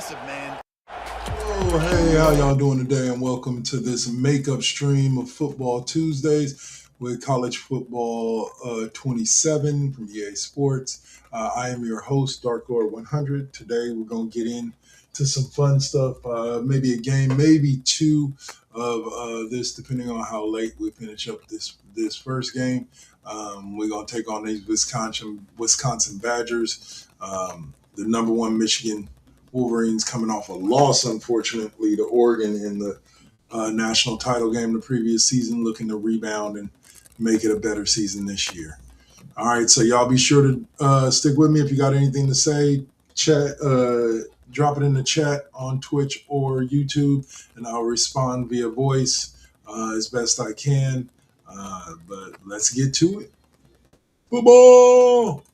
impressive, man. Oh, hey, how y'all doing today? And welcome to this makeup stream of Football Tuesdays with College Football 27 from EA Sports. I am your host, Darklrd100. Today we're going to get into some fun stuff, maybe a game, maybe two of this, depending on how late we finish up this first game. We're going to take on these Wisconsin Badgers, the number one Michigan Wolverines coming off a loss, unfortunately, to Oregon in the national title game the previous season, looking to rebound and make it a better season this year. All right, so y'all be sure to stick with me. If you got anything to say, chat, drop it in the chat on Twitch or YouTube, and I'll respond via voice as best I can. But let's get to it. Football!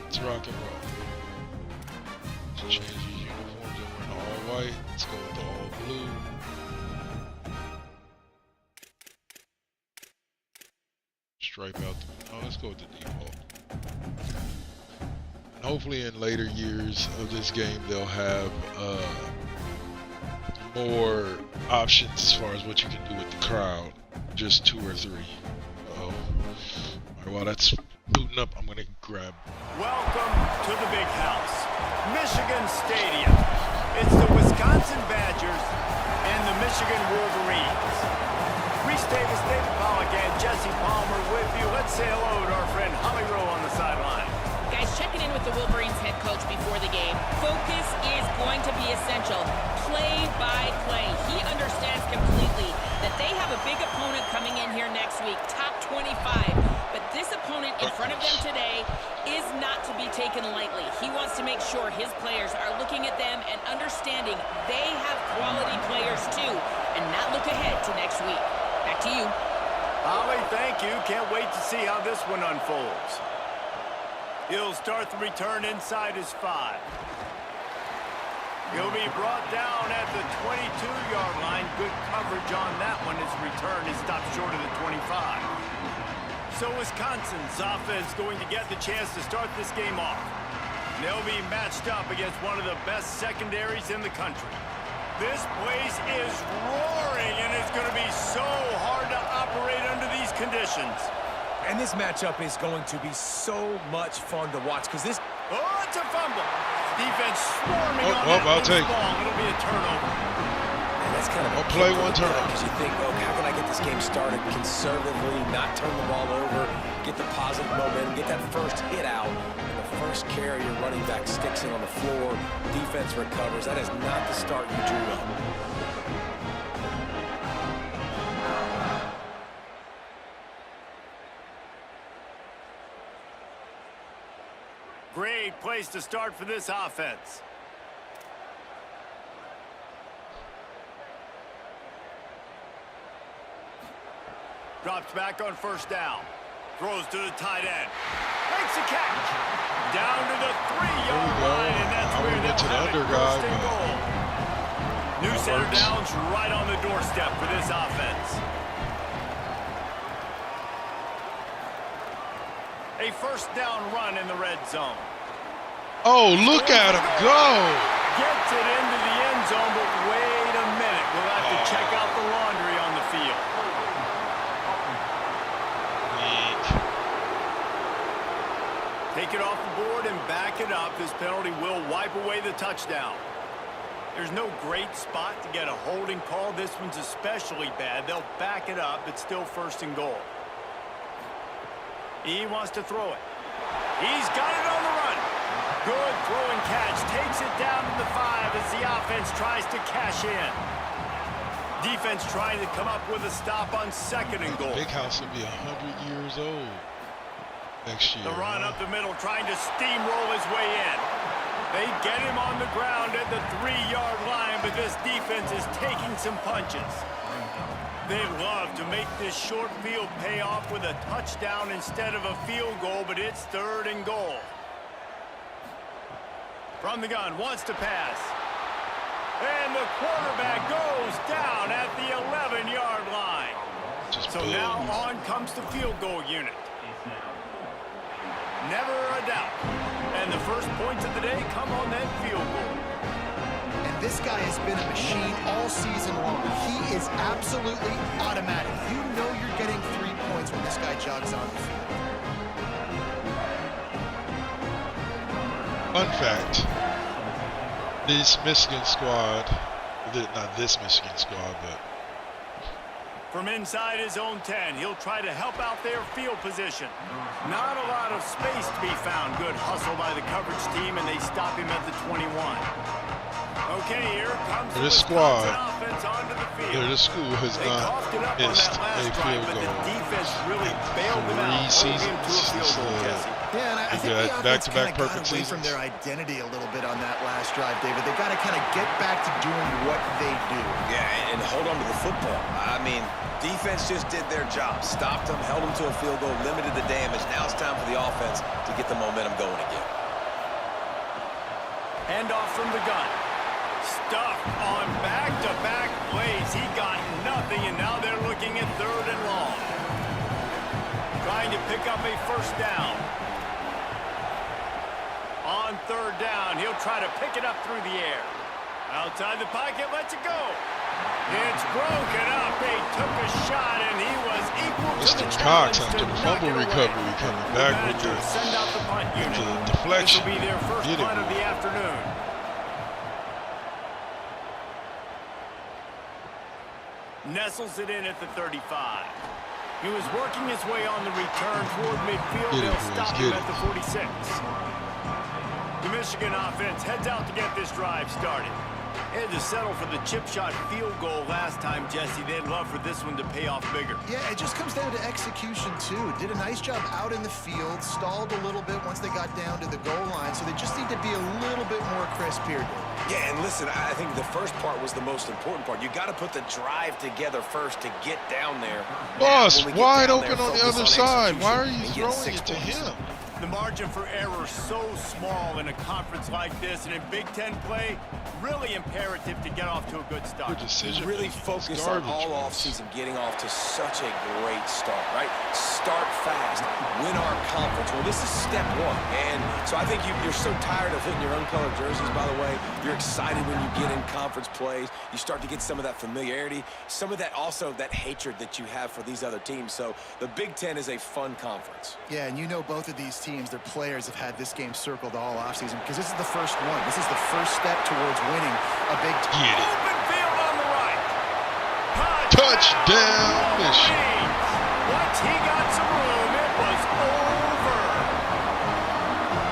Let's rock and roll. Let's change these uniforms and we're in all white. Let's go with the all blue. Stripe out the, let's go with the default. And hopefully in later years of this game they'll have more options as far as what you can do with the crowd. Just 2 or 3. Uh-oh. Alright, while that's booting up, I'm gonna grab. Welcome to the big house, Michigan Stadium. It's the Wisconsin Badgers and the Michigan Wolverines. Reese Davis, David Pollock, and Jesse Palmer with you. Let's say hello to our friend Holly Rowe on the sideline. Guys, checking in with the Wolverines head coach before the game. Focus is going to be essential. Play by play. He understands completely that they have a big opponent coming in here next week, top 25. But this opponent in front of them today is not to be taken lightly. He wants to make sure his players are looking at them and understanding they have quality players too, and not look ahead to next week. Back to you. Holly, thank you. Can't wait to see how this one unfolds. He'll start the return inside his 5. He'll be brought down at the 22-yard line. Good coverage on that one. His return is stopped short of the 25. So Wisconsin's offense going to get the chance to start this game off. They'll be matched up against one of the best secondaries in the country. This place is roaring, and it's going to be so hard to operate under these conditions. And this matchup is going to be so much fun to watch because this... Oh, it's a fumble. Defense swarming on that I'll take ball. It'll be a turnover. And that's kind of I'll play one turnover. Because you think, oh, how can I get this game started conservatively, not turn the ball over, get the positive momentum, get that first hit out, and the first carry, your running back sticks it on the floor, defense recovers. That is not the start you drew up. Great place to start for this offense. Drops back on first down. Throws to the tight end. Makes a catch. Down to the 3-yard line, and that's where they'll have it first and goal. New center downs right on the doorstep for this offense. A first down run in the red zone. Oh, look at him go! Gets it into the end zone, but wait a minute. We'll have to check out the laundry on the field. Take it off the board and back it up. This penalty will wipe away the touchdown. There's no great spot to get a holding call. This one's especially bad. They'll back it up. It's still first and goal. He wants to throw it. He's got it on the run. Good throw and catch. Takes it down to the 5 as the offense tries to cash in. Defense trying to come up with a stop on second and goal. Big House will be 100 years old next year. The run up the middle, trying to steamroll his way in. They get him on the ground at the 3-yard line, but this defense is taking some punches. They'd love to make this short field pay off with a touchdown instead of a field goal, but it's third and goal. From the gun, wants to pass. And the quarterback goes down at the 11-yard line. So now on comes the field goal unit. Never a doubt. And the first points of the day come on that field goal. And this guy has been a machine all season long. He is absolutely automatic. You know you're getting 3 points when this guy jogs on the field. Fun fact, this Michigan squad, not this Michigan squad, but from inside his own 10, he'll try to help out their field position. Not a lot of space to be found. Good hustle by the coverage team, and they stop him at the 21. Okay, here comes the squad. offense onto the field. This school has They coughed it not up on missed that a last drive, field but the goal defense really bailed them out, holding him to a field goal, Jesse. Yeah, and I think the offense back-to-back kind of got perfect away from seasons. their identity a little bit on that last drive, David. They got to kind of get back to doing what they do. Yeah, and hold on to the football. I mean, defense just did their job. Stopped them, held them to a field goal, limited the damage. Now it's time for the offense to get the momentum going again. Handoff from the gun. Stuffed on back-to-back plays. He got nothing, and now they're looking at 3rd and long. Trying to pick up a first down. On 3rd down, he'll try to pick it up through the air. Outside the pocket, lets it go. It's broken up. They took a shot, and he was equal to the Mr. challenge Cox after to the knock fumble it away. recovery coming back with the, Send out the punt unit. the deflection. This will be their first Get it. punt of the afternoon. Nestles it in at the 35. He was working his way on the return toward midfield. Get it, They'll boys, stop get him it. at the 46. The Michigan offense heads out to get this drive started. They had to settle for the chip shot field goal last time, Jesse. They'd love for this one to pay off bigger. Yeah, it just comes down to execution, too. Did a nice job out in the field, stalled a little bit once they got down to the goal line, so they just need to be a little bit more crisp here, Dave. Yeah, and listen, I think the first part was the most important part. You got to put the drive together first to get down there. Boss, Now, when we get wide down open there, on the focus other side. Why are you and get throwing 6 it to points. him? The margin for error so small in a conference like this, and in Big Ten play, really imperative to get off to a good start. Good decision. Really making. focus It's on garbage, all man. offseason getting off to such a great start, right? Start fast, win our conference. Well, this is step 1. And so I think you're so tired of hitting your uncolored jerseys, by the way. You're excited when you get in conference plays. You start to get some of that familiarity, some of that also that hatred that you have for these other teams. So the Big Ten is a fun conference. Yeah, and you know both of these teams, their players have had this game circled all offseason because this is the first one. This is the first step towards winning a Big Ten. Get it. Open field on the right. Touchdown, Michigan. Once he got some room, it was over.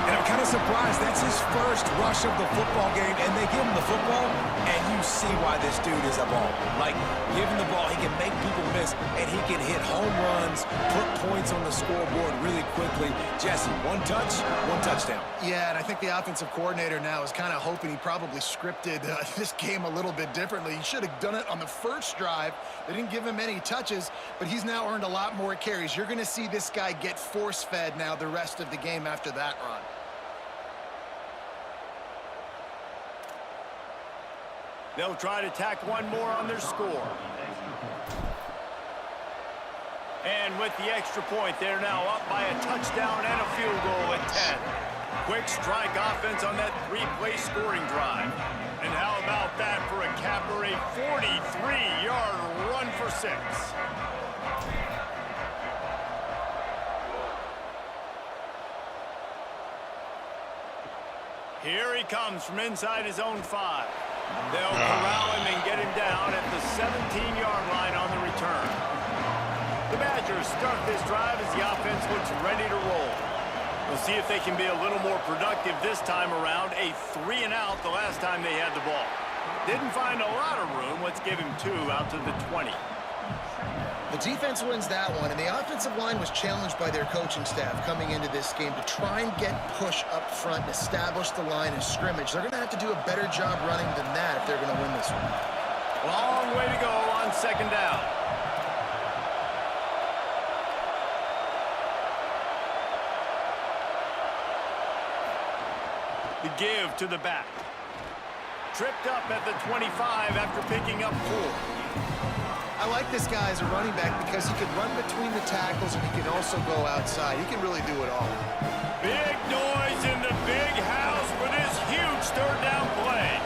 And I'm kind of surprised that's his first rush of the football game, and they give him the football, and you see why this dude is a baller. Like, give him the ball, he can make people miss, and he can hit home runs, put points on the scoreboard really quickly. Jesse, 1 touch, 1 touchdown. Yeah, and I think the offensive coordinator now is kind of hoping he probably scripted this game a little bit differently. He should have done it on the first drive. They didn't give him any touches, but he's now earned a lot more carries. You're going to see this guy get force-fed now the rest of the game after that run. They'll try to tack one more on their score. And with the extra point, they're now up by a touchdown and a field goal at 10. Quick strike offense on that 3-play scoring drive. And how about that for a capper, a 43-yard run for 6. Here he comes from inside his own 5. They'll corral him and get him down at the 17-yard line on the return. The Badgers start this drive as the offense looks ready to roll. We'll see if they can be a little more productive this time around. A 3-and-out the last time they had the ball. Didn't find a lot of room. Let's give him 2 out to the 20. The defense wins that one, and the offensive line was challenged by their coaching staff coming into this game to try and get push up front and establish the line of scrimmage. They're going to have to do a better job running than that if they're going to win this one. Long way to go on 2nd down. The give to the back. Tripped up at the 25 after picking up 4. I like this guy as a running back because he can run between the tackles and he can also go outside. He can really do it all. Big noise in the big house for this huge third down play.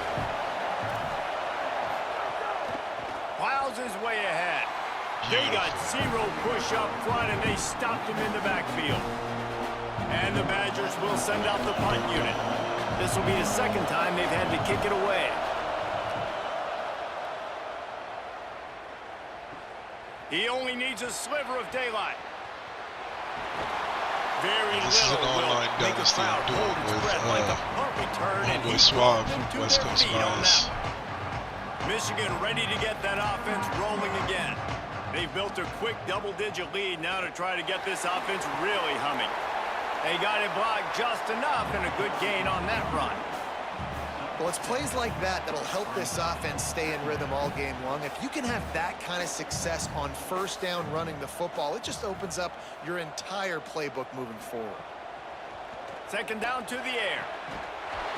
Plows his way ahead. They got zero push up front, and they stopped him in the backfield. And the Badgers will send out the punt unit. This will be the second time they've had to kick it away. He only needs a sliver of daylight. Very This is an little will online make a dynasty crowd I'm doing hold its with breath like a punt return, and Homeboy he Suave brought them from to West their Coast feet on Bias. that one. Michigan ready to get that offense rolling again. They've built a quick double-digit lead now to try to get this offense really humming. They got it blocked just enough and a good gain on that run. Well, it's plays like that that'll help this offense stay in rhythm all game long. If you can have that kind of success on first down running the football, it just opens up your entire playbook moving forward. Second down to the air.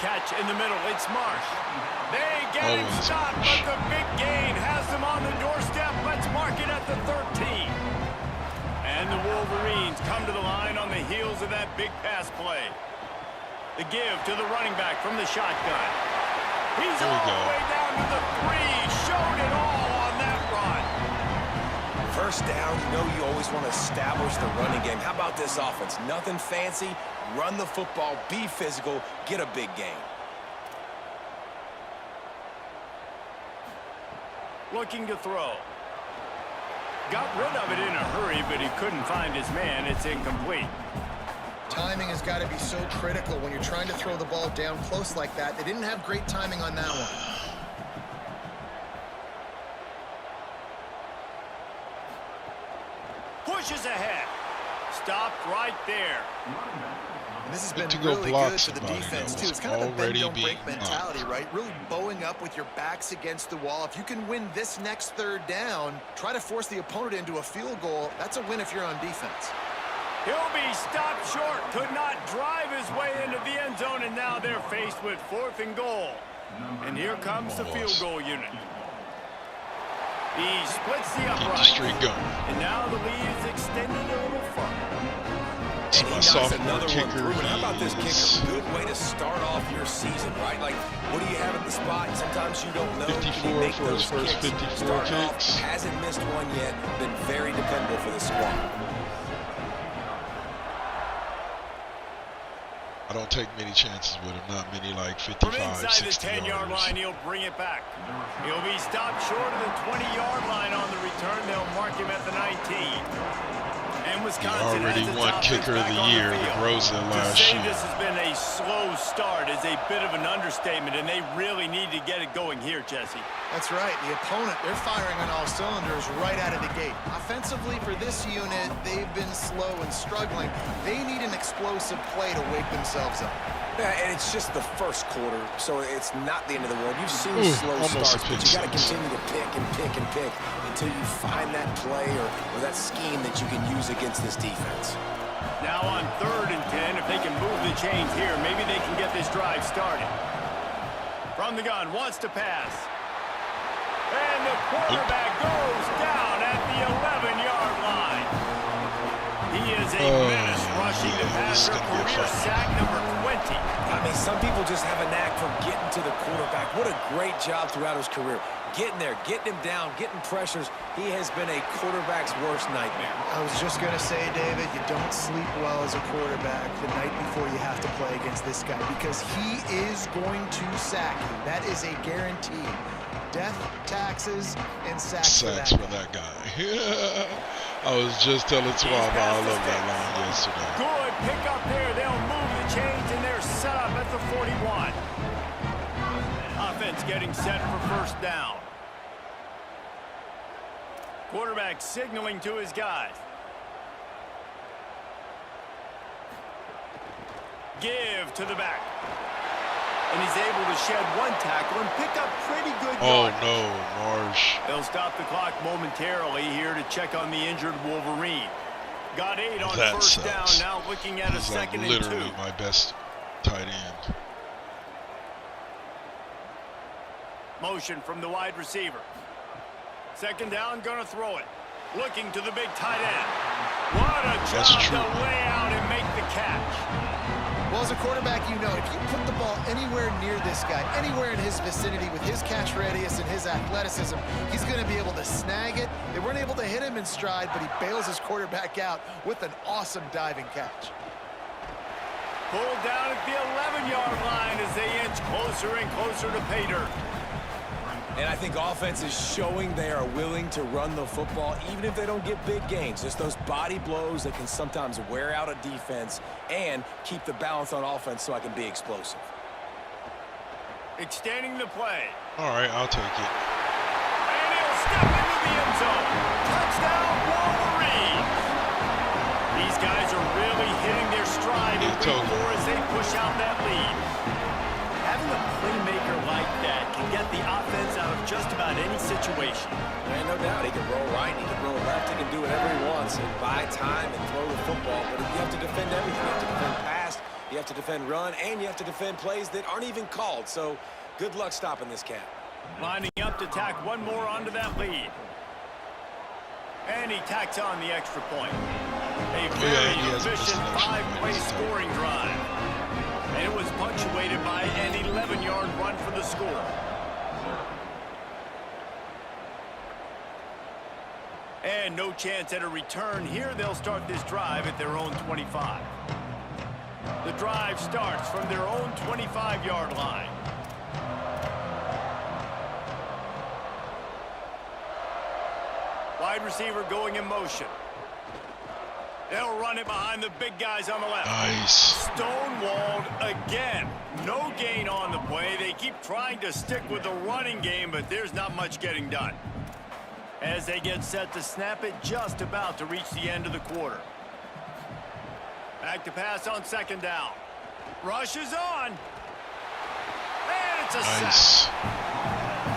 Catch in the middle. It's Marsh. They get it Always stopped, Marsh. but the big gain has them on the doorstep. Let's mark it at the 13. And the Wolverines come to the line on the heels of that big pass play. The give to the running back from the shotgun. He's There we all go. the way down to the 3. Showed it all on that run. First down, you know you always want to establish the running game. How about this offense? Nothing fancy. Run the football, be physical, get a big gain. Looking to throw. Got rid of it in a hurry, but he couldn't find his man. It's incomplete. Timing has got to be so critical when you're trying to throw the ball down close like that. They didn't have great timing on that one. Pushes ahead. Stopped right there. And this has Good been to go really block good for the somebody defense, that too. was It's kind of a bend, already don't being break mentality, right? Really bowing up with your backs against the wall. If you can win this next third down, try to force the opponent into a field goal. That's a win if you're on defense. He'll be stopped short. Could not drive his way into the end zone, and now they're faced with 4th and goal. And here comes the field goal unit. He splits the Keep the upright. streak going. And now the lead is extended a little further. So And he my knocks sophomore another one kicker, through. And how about this is kicker? Good way to start off your season, right? Like, what do you have at the spot? Sometimes you don't know. Can he 54 make for those his first kicks? 54 Starting off, kicks. hasn't missed one yet. Been very dependable for the squad. I don't take many chances with him, not many like From 55, inside the 60 10-yard yarders. line, he'll bring it back. He'll be stopped short of the 20-yard line on the return. They'll mark him at the 19. And Wisconsin already has its won offense Kicker of back the on Year field. with Rosa To last say year. this has been a slow start is a bit of an understatement, and they really need to get it going here, Jesse. That's right. The opponent, they're firing on all cylinders right out of the gate. Offensively for this unit, they've been slow and struggling. They need an explosive play to wake themselves up. Yeah, and it's just the first quarter, so it's not the end of the world. You've seen Ooh, slow almost starts, a but pick you got to six. continue to pick and pick and pick until you find that play or that scheme that you can use against this defense. Now on 3rd and 10, if they can move the chains here, maybe they can get this drive started. From the gun, wants to pass. And the quarterback goes down at the 11-yard line. He is a menace rushing the this is passer, gonna be a career fun sack number 20. I mean, some people just have a knack for getting to the quarterback. What a great job throughout his career. Getting there, getting him down, getting pressures. He has been a quarterback's worst nightmare. I was just going to say, David, you don't sleep well as a quarterback the night before you have to play against this guy because he is going to sack you. That is a guarantee. Death, taxes, and sacks for Sacks that for guy. that guy. I was just telling Suave how I love that line yesterday. Good pick up there. They'll move the chains, and they're set up at the 41. Offense getting set for first down. Quarterback signaling to his guys. Give to the back. And he's able to shed one tackle and pick up pretty good Oh yardage. no, Marsh. They'll stop the clock momentarily here to check on the injured Wolverine. Got 8 on That first sucks. down. Now looking at a He's like 2nd and 2. literally my best tight end. Motion from the wide receiver. Second down, gonna throw it. Looking to the big tight end. What a That's job true. to lay out and make the catch. Well, as a quarterback, you know, if you put the ball anywhere near this guy, anywhere in his vicinity with his catch radius and his athleticism, he's going to be able to snag it. They weren't able to hit him in stride, but he bails his quarterback out with an awesome diving catch. Pulled down at the 11-yard line as they inch closer and closer to pay dirt. And I think offense is showing they are willing to run the football, even if they don't get big gains. Just those body blows that can sometimes wear out a defense and keep the balance on offense so I can be explosive. Extending the play. All right, I'll take it. And he'll step into the end zone. Touchdown, Wolverines. These guys are really hitting their stride and totally. more as they push out that lead. Having a playmaker like that can get the offense out of just about any situation. There ain't no doubt. He can roll right, he can roll left, he can do whatever he wants and buy time and throw the football. But you have to defend everything. You have to defend pass, you have to defend run, and you have to defend plays that aren't even called. So good luck stopping this cat. Lining up to tack one more onto that lead. And he tacks on the extra point. A very he has efficient missed an extra five-play point. scoring drive. And it was punctuated by an 11-yard run for the score. And no chance at a return. Here they'll start this drive at their own 25. The drive starts from their own 25-yard line. Wide receiver going in motion. They'll run it behind the big guys on the left. Nice. Stonewalled again. No gain on the play. They keep trying to stick with the running game, but there's not much getting done. As they get set to snap it, just about to reach the end of the quarter. Back to pass on second down. Rush is on. And it's a sack. Nice.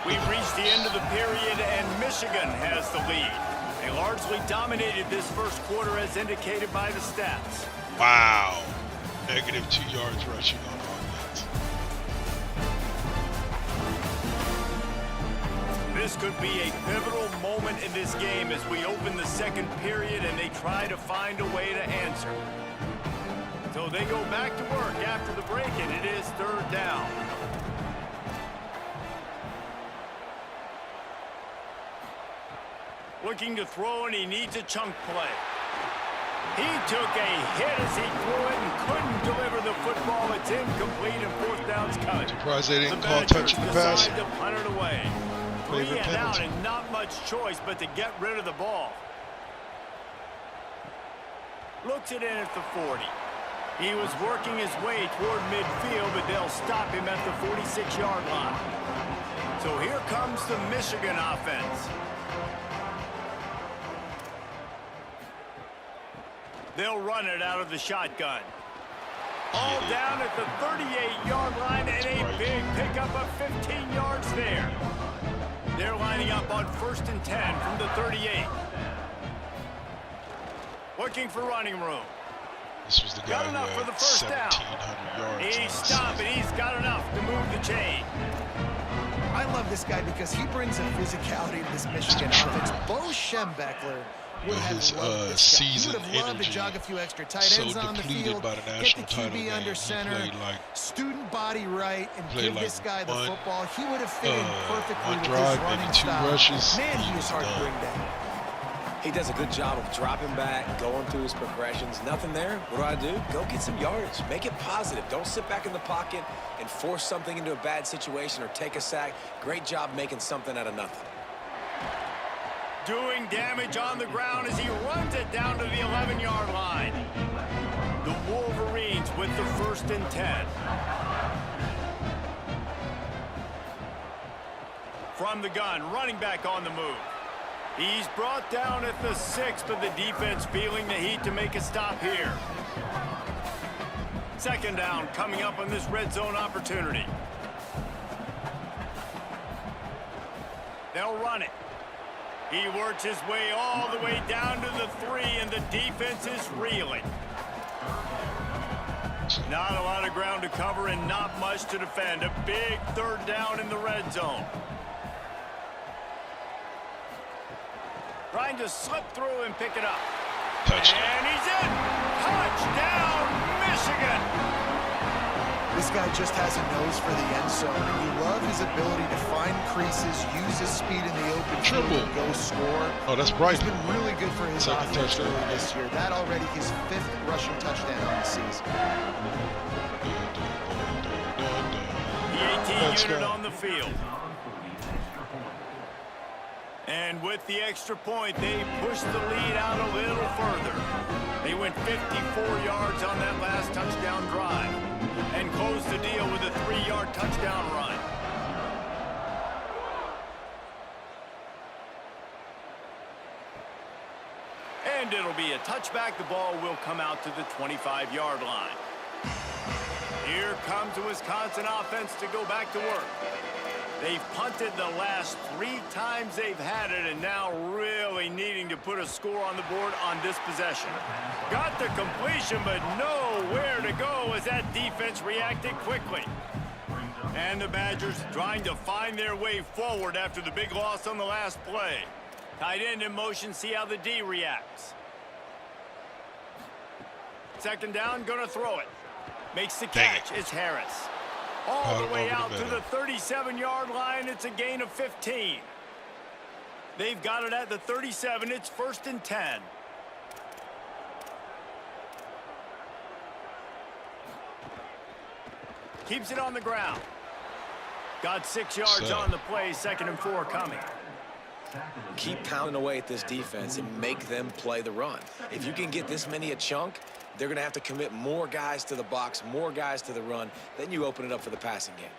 We've reached the end of the period, and Michigan has the lead. They largely dominated this first quarter as indicated by the stats. Wow. Negative 2 yards rushing on offense. This could be a pivotal moment in this game as we open the second period and they try to find a way to answer. So they go back to work after the break, and it is third down. Looking to throw, and he needs a chunk play. He took a hit as he threw it and couldn't deliver the football. It's incomplete, and fourth down's coming. Surprised they didn't The call Badgers touching the pass. decide to punt it away. Favorite 3 and out, penalty. and not much choice but to get rid of the ball. Looks it in at the 40. He was working his way toward midfield, but they'll stop him at the 46-yard line. So here comes the Michigan offense. They'll run it out of the shotgun. All down at the 38-yard line, and a big pickup of 15 yards there. They're lining up on 1st and 10 from the 38. Looking for running room. This was the guy Got who enough for the had first down. 1,700 yards. He's last stopped, season. and he's got enough to move the chain. I love this guy because he brings a physicality to this Michigan offense. Bo Schembechler would With have his loved this guy. He season would have loved to energy, jog a few extra tight so ends on the depleted field, by the get national the title QB game. under He center, played like- student body right, and played give like this guy the one- football. He would have fit in perfectly one with drive, his running maybe 2 style. rushes, Man, he he was was hard to done. bring down. He does a good job of dropping back, going through his progressions. Nothing there. What do? Go get some yardage. Make it positive. Don't sit back in the pocket and force something into a bad situation or take a sack. Great job making something out of nothing. Doing damage on the ground as he runs it down to the 11-yard line. The Wolverines with the 1st and 10. From the gun, running back on the move. He's brought down at the 6, but the defense feeling the heat to make a stop here. Second down coming up on this red zone He works his way all the way down to the 3, and the defense is reeling. Not a lot of ground to cover and not much to defend. A big 3rd down in the red zone. Trying to slip through and pick it up. Touchdown. And he's in. Touchdown, Michigan. This guy just has a nose for the end zone, and you love his ability to find creases, use his speed in the open field, Triple. and go score. Oh, that's bright. He's been really good for his Second offense touchdown. early this year. That already his 5th rushing touchdown on the season. The 18 Let's unit go. on the field. And with the extra point, they pushed the lead out a little further. They went 54 yards on that last touchdown drive and closed the deal with a 3-yard touchdown run. And it'll be a touchback. The ball will come out to the 25-yard line. Here comes the Wisconsin offense to go back to work. They've punted the last 3 times they've had it, and now really needing to put a score on the board on this possession. Got the completion, but nowhere to go as that defense reacted quickly. And the Badgers trying to find their way forward after the big loss on the last play. Tight end in motion, see how the D reacts. 2nd down, gonna throw it. Makes the catch, it's Harris. All the way out to the 37-yard line, it's a gain of 15. They've got it at the 37, it's 1st and 10. Keeps it on the ground. Got 6 yards on the play, 2nd and 4 coming. Keep pounding away at this defense and make them play the run. If you can get this many a chunk, they're going to have to commit more guys to the box, more guys to the run. Then you open it up for the passing game.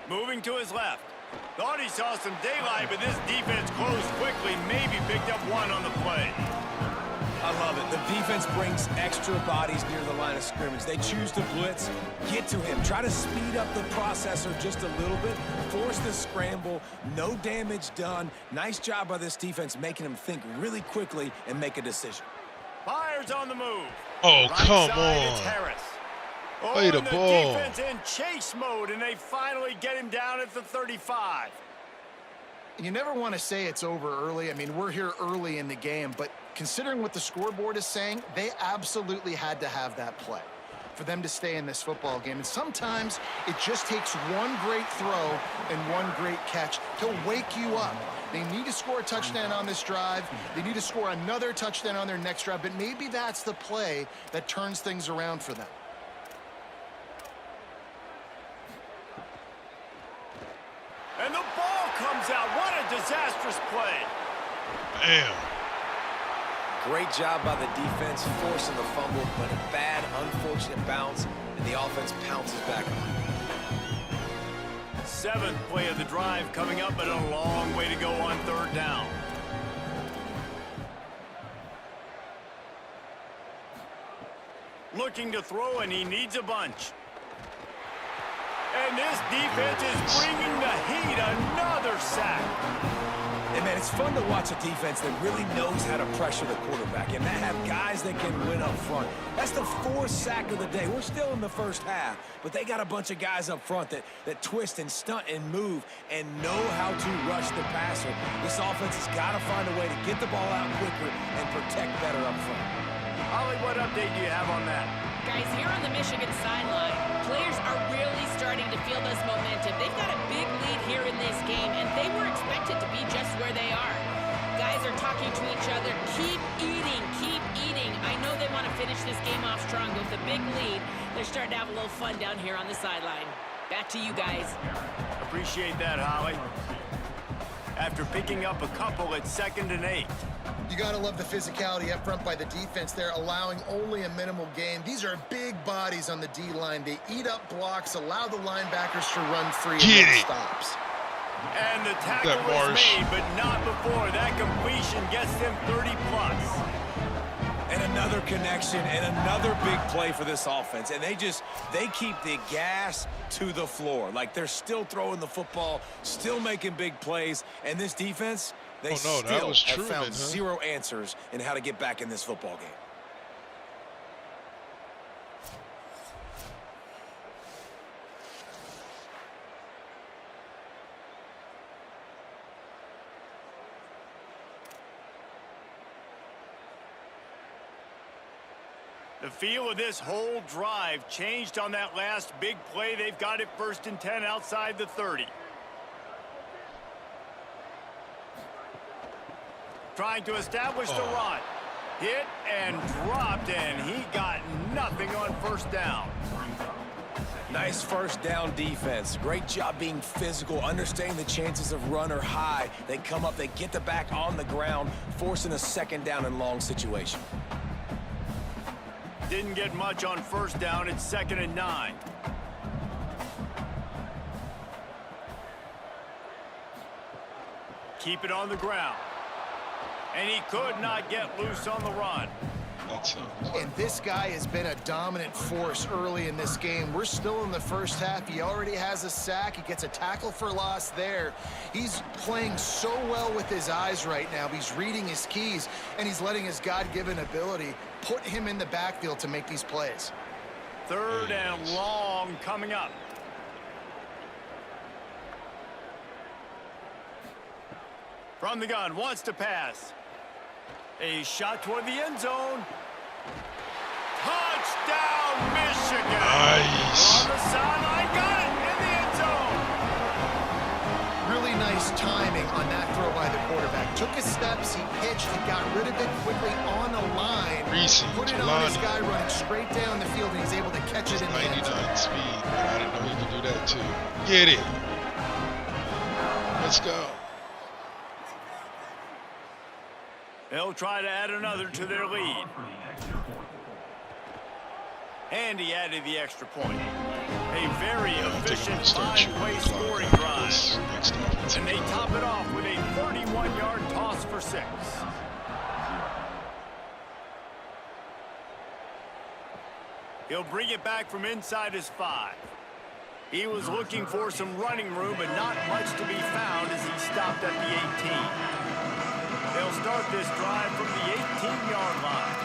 Moving to his left. Thought he saw some daylight, but this defense closed quickly. Maybe picked up 1 on the play. I love it. The defense brings extra bodies near the line of scrimmage. They choose to blitz, get to him, try to speed up the processor just a little bit, force the scramble, no damage done. Nice job by this defense making him think really quickly and make a decision. Fires on the move. Oh, Right come side, it's on. Harris. Play the and ball. Defense in chase mode, and they finally get him down at the 35. You never want to say it's over early. I mean, we're here early in the game, but considering what the scoreboard is saying, they absolutely had to have that play for them to stay in this football game. And sometimes it just takes one great throw and one great catch to wake you up. They need to score a touchdown on this drive. They need to score another touchdown on their next drive, but maybe that's the play that turns things around for them. And the ball comes out. What a disastrous play. Damn. Great job by the defense forcing the fumble, but a bad, unfortunate bounce, and the offense pounces back on it. 7th play of the drive coming up, but a long way to go on 3rd down. Looking to throw, and he needs a bunch. And this defense is bringing the heat. Another sack. And, man, it's fun to watch a defense that really knows how to pressure the quarterback and that have guys that can win up front. That's the 4th sack of the day. We're still in the first half, but they got a bunch of guys up front that twist and stunt and move and know how to rush the passer. This offense has got to find a way to get the ball out quicker and protect better up front. Holly, what update do you have on that? Guys, here on the Michigan sideline, players are really starting to feel this momentum. They've got a big lead here in this game, and they were expected to be just where they are. Guys are talking to each other. Keep eating, keep eating. I know they want to finish this game off strong with a big lead. They're starting to have a little fun down here on the sideline. Back to you guys. Appreciate that, Holly. After picking up a couple at 2nd and 8. You got to love the physicality up front by the defense there, allowing only a minimal gain. These are big bodies on the D-line. They eat up blocks, allow the linebackers to run free and make stops. And the tackle is made, but not before. That completion gets them 30+. And another connection and another big play for this offense. And they keep the gas to the floor. Like they're still throwing the football, still making big plays. And this defense, They Oh, no, that still was have Truman, found huh? zero answers in how to get back in this football game. The feel of this whole drive changed on that last big play. They've got it 1st and 10 outside the 30. Trying to establish the run. Hit and dropped, and he got nothing on 1st down. Nice 1st down defense. Great job being physical, understanding the chances of run are high. They come up, they get the back on the ground, forcing a 2nd down and long situation. Didn't get much on 1st down. It's 2nd and 9. Keep it on the ground. And he could not get loose on the run. And this guy has been a dominant force early in this game. We're still in the 1st half. He already has a sack. He gets a tackle for loss there. He's playing so well with his eyes right now. He's reading his keys, and he's letting his God-given ability put him in the backfield to make these plays. 3rd and long coming up. From the gun, wants to pass. A shot toward the end zone. Touchdown, Michigan! Nice. On the sideline, got it in the end zone. Really nice timing on that throw by the quarterback. Took his steps, he pitched, he got rid of it quickly on the line. Reese, Put it on his Jelani. guy running straight down the field, and he's able to catch it in the end 99 zone. speed. I didn't know he could do that too. Get it. Let's go. They'll try to add another to their lead. And he added the extra point. A very efficient 5-play scoring drive. And they top it off with a 31-yard toss for 6. He'll bring it back from inside his 5. He was looking for some running room, but not much to be found as he stopped at the 18. They'll start this drive from the 18-yard line.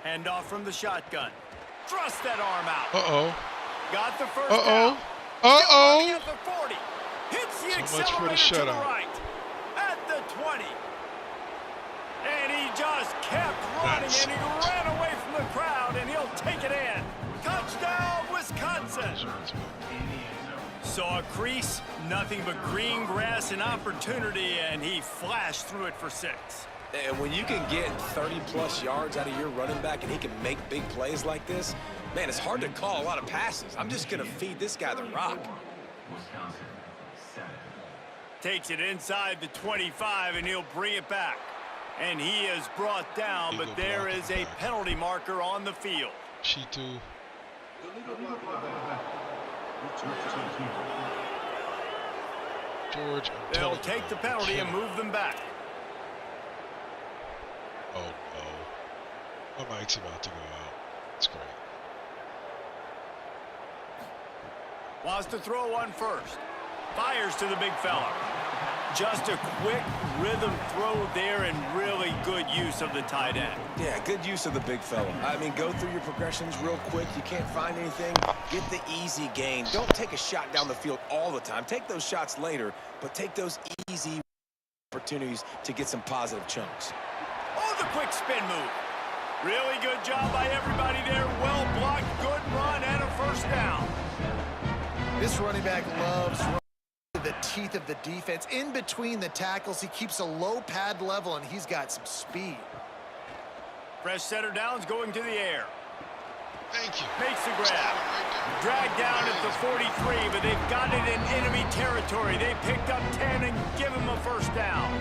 Hand off from the shotgun. Thrust that arm out. Uh-oh. Got the 1st Uh-oh. down. Uh-oh. At the 40. Hits the So much for the accelerator to the shutout. right. At the 20. And he just kept running, Nice. and he ran away from the crowd, and he'll take it in. Touchdown, Wisconsin. Saw a crease, nothing but green grass and opportunity, and he flashed through it for 6. And when you can get 30-plus yards out of your running back and he can make big plays like this, man, it's hard to call a lot of passes. I'm just going to feed this guy the rock. Takes it inside the 25, and he'll bring it back. And he is brought down, but there is a penalty marker on the field. She too. George, I'm They'll telling take you, the penalty and move them back. Oh, no. My mic's about to go out. It's great. Wants to throw one first. Fires to the big fella. Just a quick rhythm throw there, and really good use of the tight end. Yeah, good use of the big fella. I mean, go through your progressions real quick. You can't find anything, get the easy gain. Don't take a shot down the field all the time. Take those shots later, but take those easy opportunities to get some positive chunks. Oh, the quick spin move. Really good job by everybody there. Well blocked, good run, and a 1st down. This running back loves running the teeth of the defense. In between the tackles, he keeps a low pad level, and he's got some speed. Fresh center downs going to the air. Thank you. Makes the grab. Dragged down at the 43, but they've got it in enemy territory. They picked up 10 and give him a 1st down.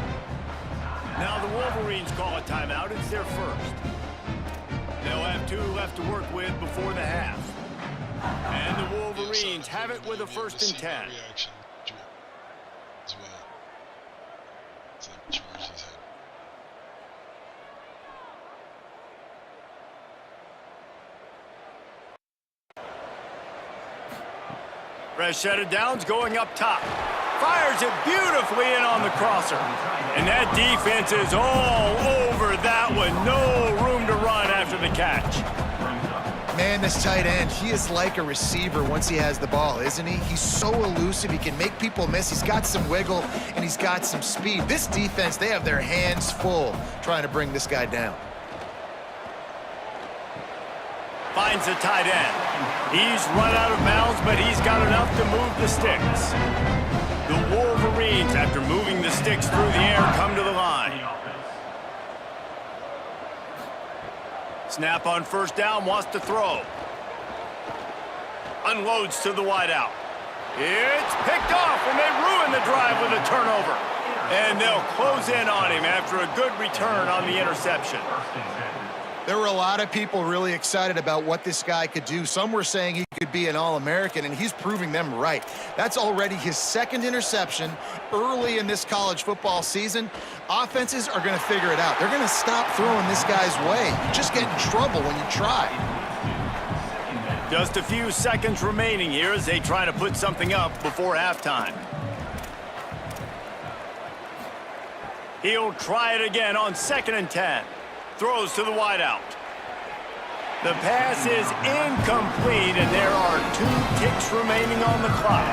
Now the Wolverines call a timeout. It's their 1st. They'll have 2 left to work with before the half. And the Wolverines have it with a 1st and 10. Reaction as well. It's like George has had. Fresh set of downs going up top. Fires it beautifully in on the crosser. And that defense is all over that one. No room to run after the catch. Man, this tight end, he is like a receiver once he has the ball, isn't he? He's so elusive. He can make people miss. He's got some wiggle, and he's got some speed. This defense, they have their hands full trying to bring this guy down. Finds the tight end. He's run out of bounds, but he's got enough to move the sticks. The Wolverines, after moving the sticks through the air, come to the line. Snap on first down, wants to throw. Unloads to the wideout. It's picked off, and they ruin the drive with a turnover. And they'll close in on him after a good return on the interception. There were a lot of people really excited about what this guy could do. Some were saying he could be an All-American, and he's proving them right. That's already his second interception early in this college football season. Offenses are going to figure it out. They're going to stop throwing this guy's way. You just get in trouble when you try. Just a few seconds remaining here as they try to put something up before halftime. He'll try it again on 2nd and 10. Throws to the wideout. The pass is incomplete, and there are 2 ticks remaining on the clock.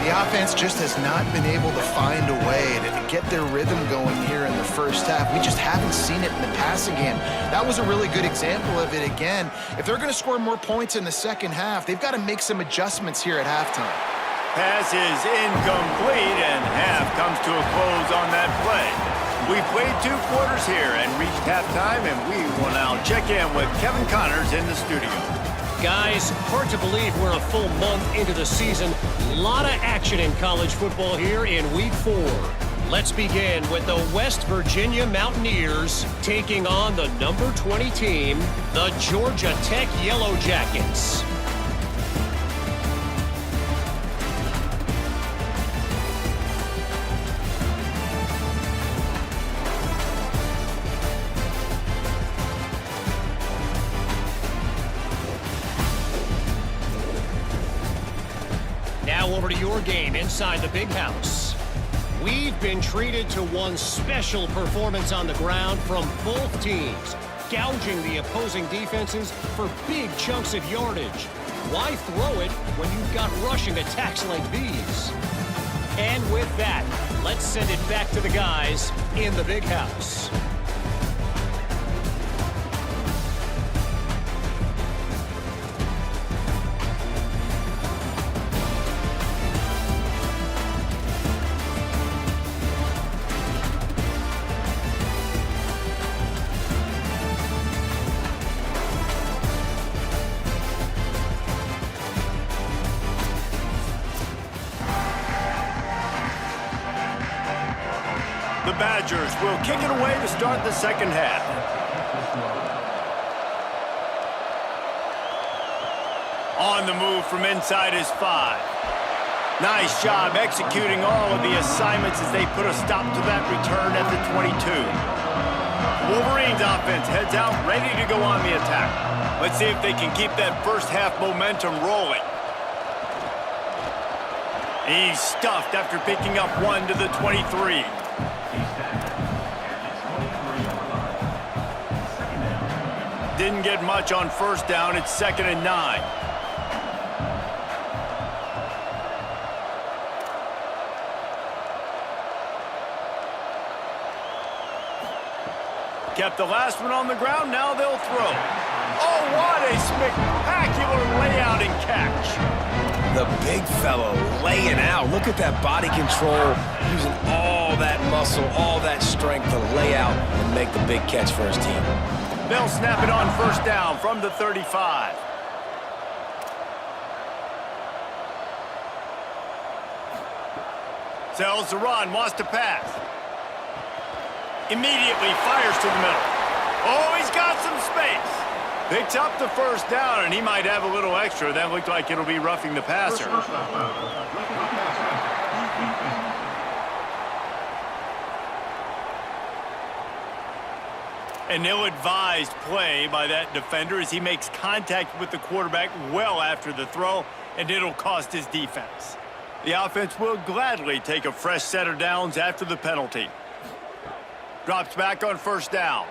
The offense just has not been able to find a way to get their rhythm going here in the first half. We just haven't seen it in the passing game. That was a really good example of it again. If they're going to score more points in the second half, they've got to make some adjustments here at halftime. Pass is incomplete, and half comes to a close on that play. We played 2 quarters here and reached halftime, and we will now check in with Kevin Connors in the studio. Guys, hard to believe we're a full month into the season. A lot of action in college football here in Week 4. Let's begin with the West Virginia Mountaineers taking on the number 20 team, the Georgia Tech Yellow Jackets. Now over to your game inside the Big House. We've been treated to one special performance on the ground from both teams, gouging the opposing defenses for big chunks of yardage. Why throw it when you've got rushing attacks like these? And with that, let's send it back to the guys in the Big House. The Badgers will kick it away to start the second half. On the move from inside is 5. Nice job executing all of the assignments as they put a stop to that return at the 22. Wolverines offense heads out, ready to go on the attack. Let's see if they can keep that first half momentum rolling. He's stuffed after picking up 1 to the 23. Didn't get much on first down. It's 2nd and 9. Kept the last one on the ground. Now they'll throw. Oh, what a spectacular layout and catch. The big fellow laying out. Look at that body control, using all that muscle, all that strength to lay out and make the big catch for his team. They'll snap it on first down from the 35. Sells the run, wants to pass. Immediately fires to the middle. Oh, he's got some space. Picks up the first down, and he might have a little extra. That looked like it'll be roughing the passer. An ill-advised play by that defender as he makes contact with the quarterback well after the throw. and it'll cost his defense. The offense will gladly take a fresh set of downs after the penalty. Drops back on first down.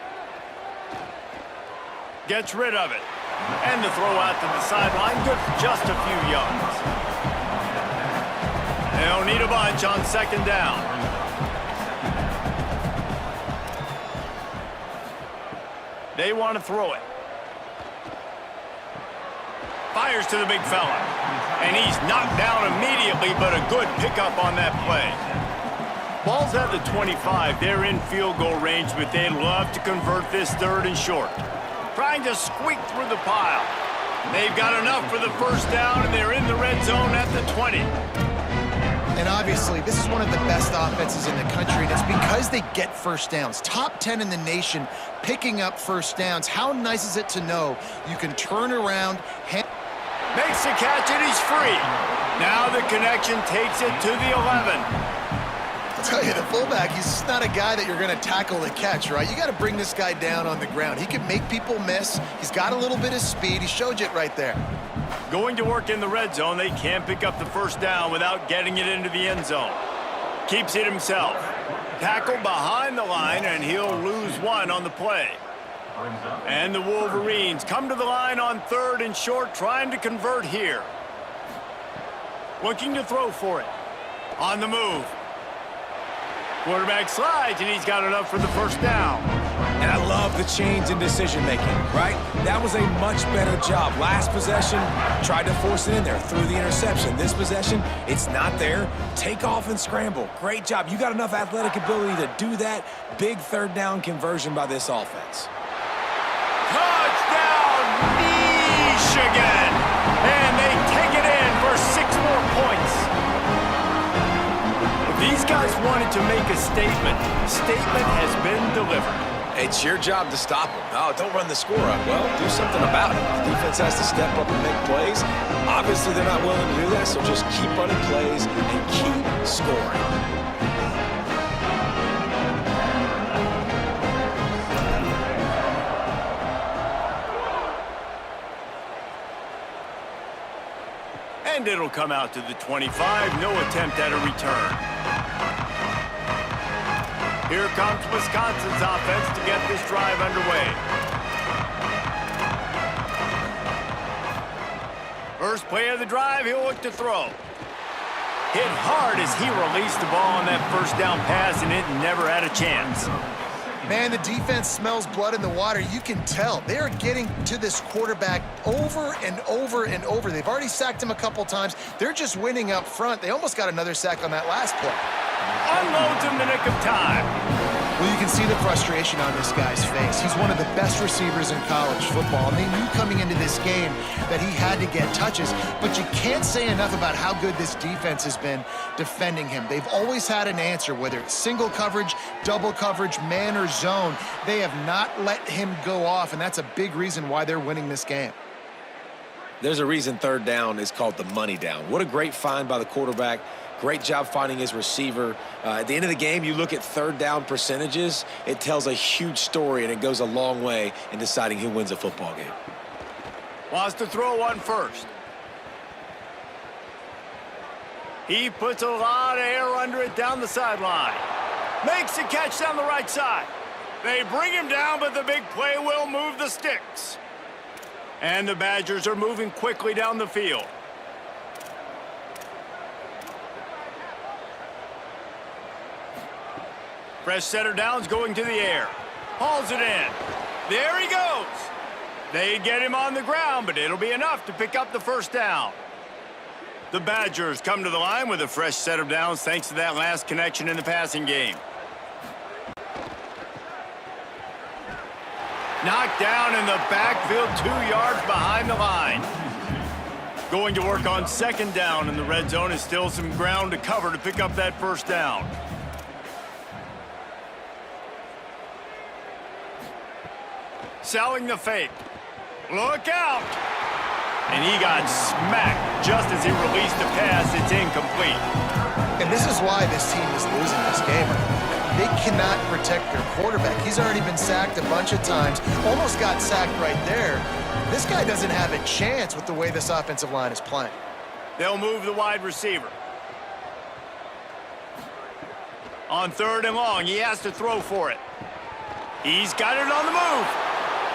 Gets rid of it. And the throw out to the sideline, good for just a few yards. They'll need a bunch on second down. They want to throw it. Fires to the big fella. And he's knocked down immediately, but a good pickup on that play. Ball's at the 25. They're in field goal range, but they'd love to convert this third and short. Trying to squeak through the pile. They've got enough for the first down, and they're in the red zone at the 20. And obviously, this is one of the best offenses in the country, and it's because they get first downs. Top 10 in the nation picking up first downs. How nice is it to know you can turn around, makes the catch, and he's free. Now the connection takes it to the 11. I'll tell you, the fullback, he's not a guy that you're going to tackle the catch, right? You got to bring this guy down on the ground. He can make people miss. He's got a little bit of speed. He showed you it right there. Going to work in the red zone, they can't pick up the first down without getting it into the end zone. Keeps it himself. Tackled behind the line, and he'll lose one on the play. And the Wolverines come to the line on third and short, trying to convert here. Looking to throw for it. On the move. Quarterback slides, and he's got enough for the first down. And I love the change in decision-making, right? That was a much better job. Last possession, tried to force it in there, threw the interception. This possession, it's not there. Take off and scramble. Great job. You got enough athletic ability to do that. Big third down conversion by this offense. Touchdown, Michigan! And they take it in for 6 more points. If these guys wanted to make a statement has been delivered. It's your job to stop them. Oh, don't run the score up. Well, do something about it. The defense has to step up and make plays. Obviously, they're not willing to do that, so just keep running plays and keep scoring. And it'll come out to the 25. No attempt at a return. Here comes Wisconsin's offense to get this drive underway. First play of the drive, he'll look to throw. Hit hard as he released the ball on that first down pass, and it never had a chance. Man, the defense smells blood in the water. You can tell. They are getting to this quarterback over and over and over. They've already sacked him a couple times. They're just winning up front. They almost got another sack on that last play. Unloads in the nick of time. Well, you can see the frustration on this guy's face. He's one of the best receivers in college football, and they knew coming into this game that he had to get touches, but you can't say enough about how good this defense has been defending him. They've always had an answer, whether it's single coverage, double coverage, man or zone. They have not let him go off, and that's a big reason why they're winning this game. There's a reason third down is called the money down. What a great find by the quarterback. Great job finding his receiver. At the end of the game, you look at third down percentages, it tells a huge story, and it goes a long way in deciding who wins a football game. Wants to throw one first. He puts a lot of air under it down the sideline. Makes the catch down the right side. They bring him down, but the big play will move the sticks. And the Badgers are moving quickly down the field. Fresh setter downs going to the air. Hauls it in. There he goes. They get him on the ground, but it'll be enough to pick up the first down. The Badgers come to the line with a fresh set of downs thanks to that last connection in the passing game. Knocked down in the backfield, 2 yards behind the line. Going to work on second down in the red zone is still some ground to cover to pick up that first down. Selling the fake. Look out! And he got smacked just as he released the pass. It's incomplete. And this is why this team is losing this game. They cannot protect their quarterback. He's already been sacked a bunch of times. Almost got sacked right there. This guy doesn't have a chance with the way this offensive line is playing. They'll move the wide receiver. On 3rd and long, he has to throw for it. He's got it on the move.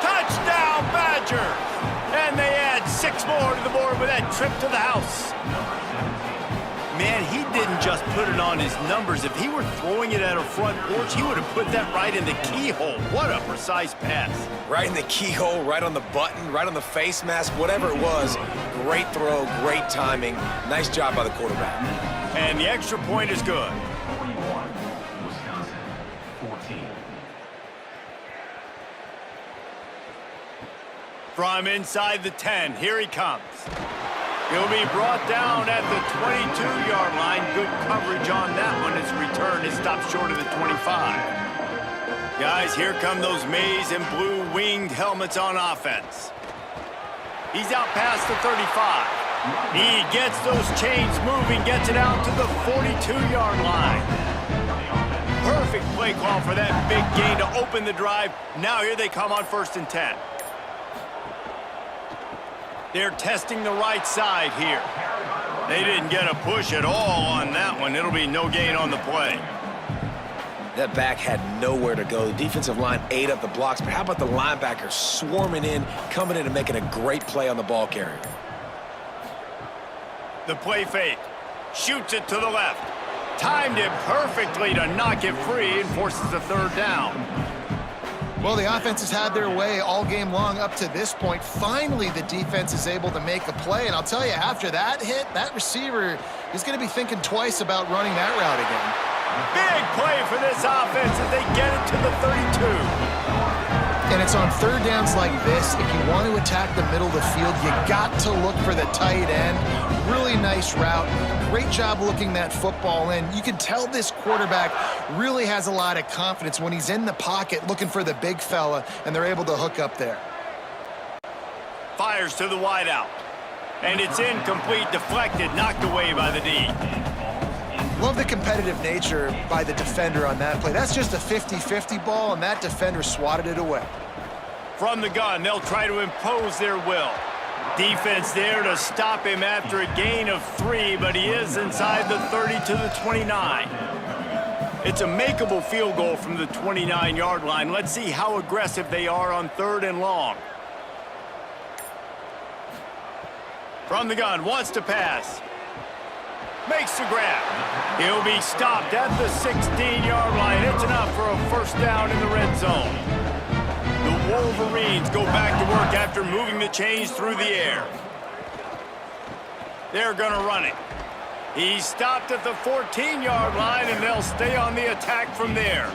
Touchdown, Badgers! And they add 6 more to the board with that trip to the house. Man, he didn't just put it on his numbers. If he were throwing it at a front porch, he would have put that right in the keyhole. What a precise pass. Right in the keyhole, right on the button, right on the face mask, whatever it was. Great throw, great timing. Nice job by the quarterback. And the extra point is good. From inside the 10, here he comes. He'll be brought down at the 22-yard line. Good coverage on that one. His return is stopped short of the 25. Guys, here come those maize and blue winged helmets on offense. He's out past the 35. He gets those chains moving, gets it out to the 42-yard line. Perfect play call for that big gain to open the drive. Now here they come on 1st and 10. They're testing the right side here. They didn't get a push at all on that one. It'll be no gain on the play. That back had nowhere to go. The defensive line ate up the blocks, but how about the linebackers swarming in, coming in and making a great play on the ball carrier? The play fake. Shoots it to the left. Timed it perfectly to knock it free and forces a 3rd down. Well, the offense has had their way all game long up to this point. Finally, the defense is able to make a play. And I'll tell you, after that hit, that receiver is going to be thinking twice about running that route again. Big play for this offense as they get it to the 32. And it's on 3rd downs like this. If you want to attack the middle of the field, you got to look for the tight end. Really nice route. Great job looking that football in. You can tell this quarterback really has a lot of confidence when he's in the pocket looking for the big fella, and they're able to hook up there. Fires to the wideout. And it's incomplete, deflected, knocked away by the D. Love the competitive nature by the defender on that play. That's just a 50-50 ball, and that defender swatted it away. From the gun, they'll try to impose their will. Defense there to stop him after a gain of 3, but he is inside the 30 to the 29. It's a makeable field goal from the 29-yard line. Let's see how aggressive they are on 3rd and long. From the gun, wants to pass. Makes the grab. He'll be stopped at the 16-yard line. It's enough for a 1st down in the red zone. The Wolverines go back to work after moving the chains through the air. They're going to run it. He's stopped at the 14-yard line, and they'll stay on the attack from there.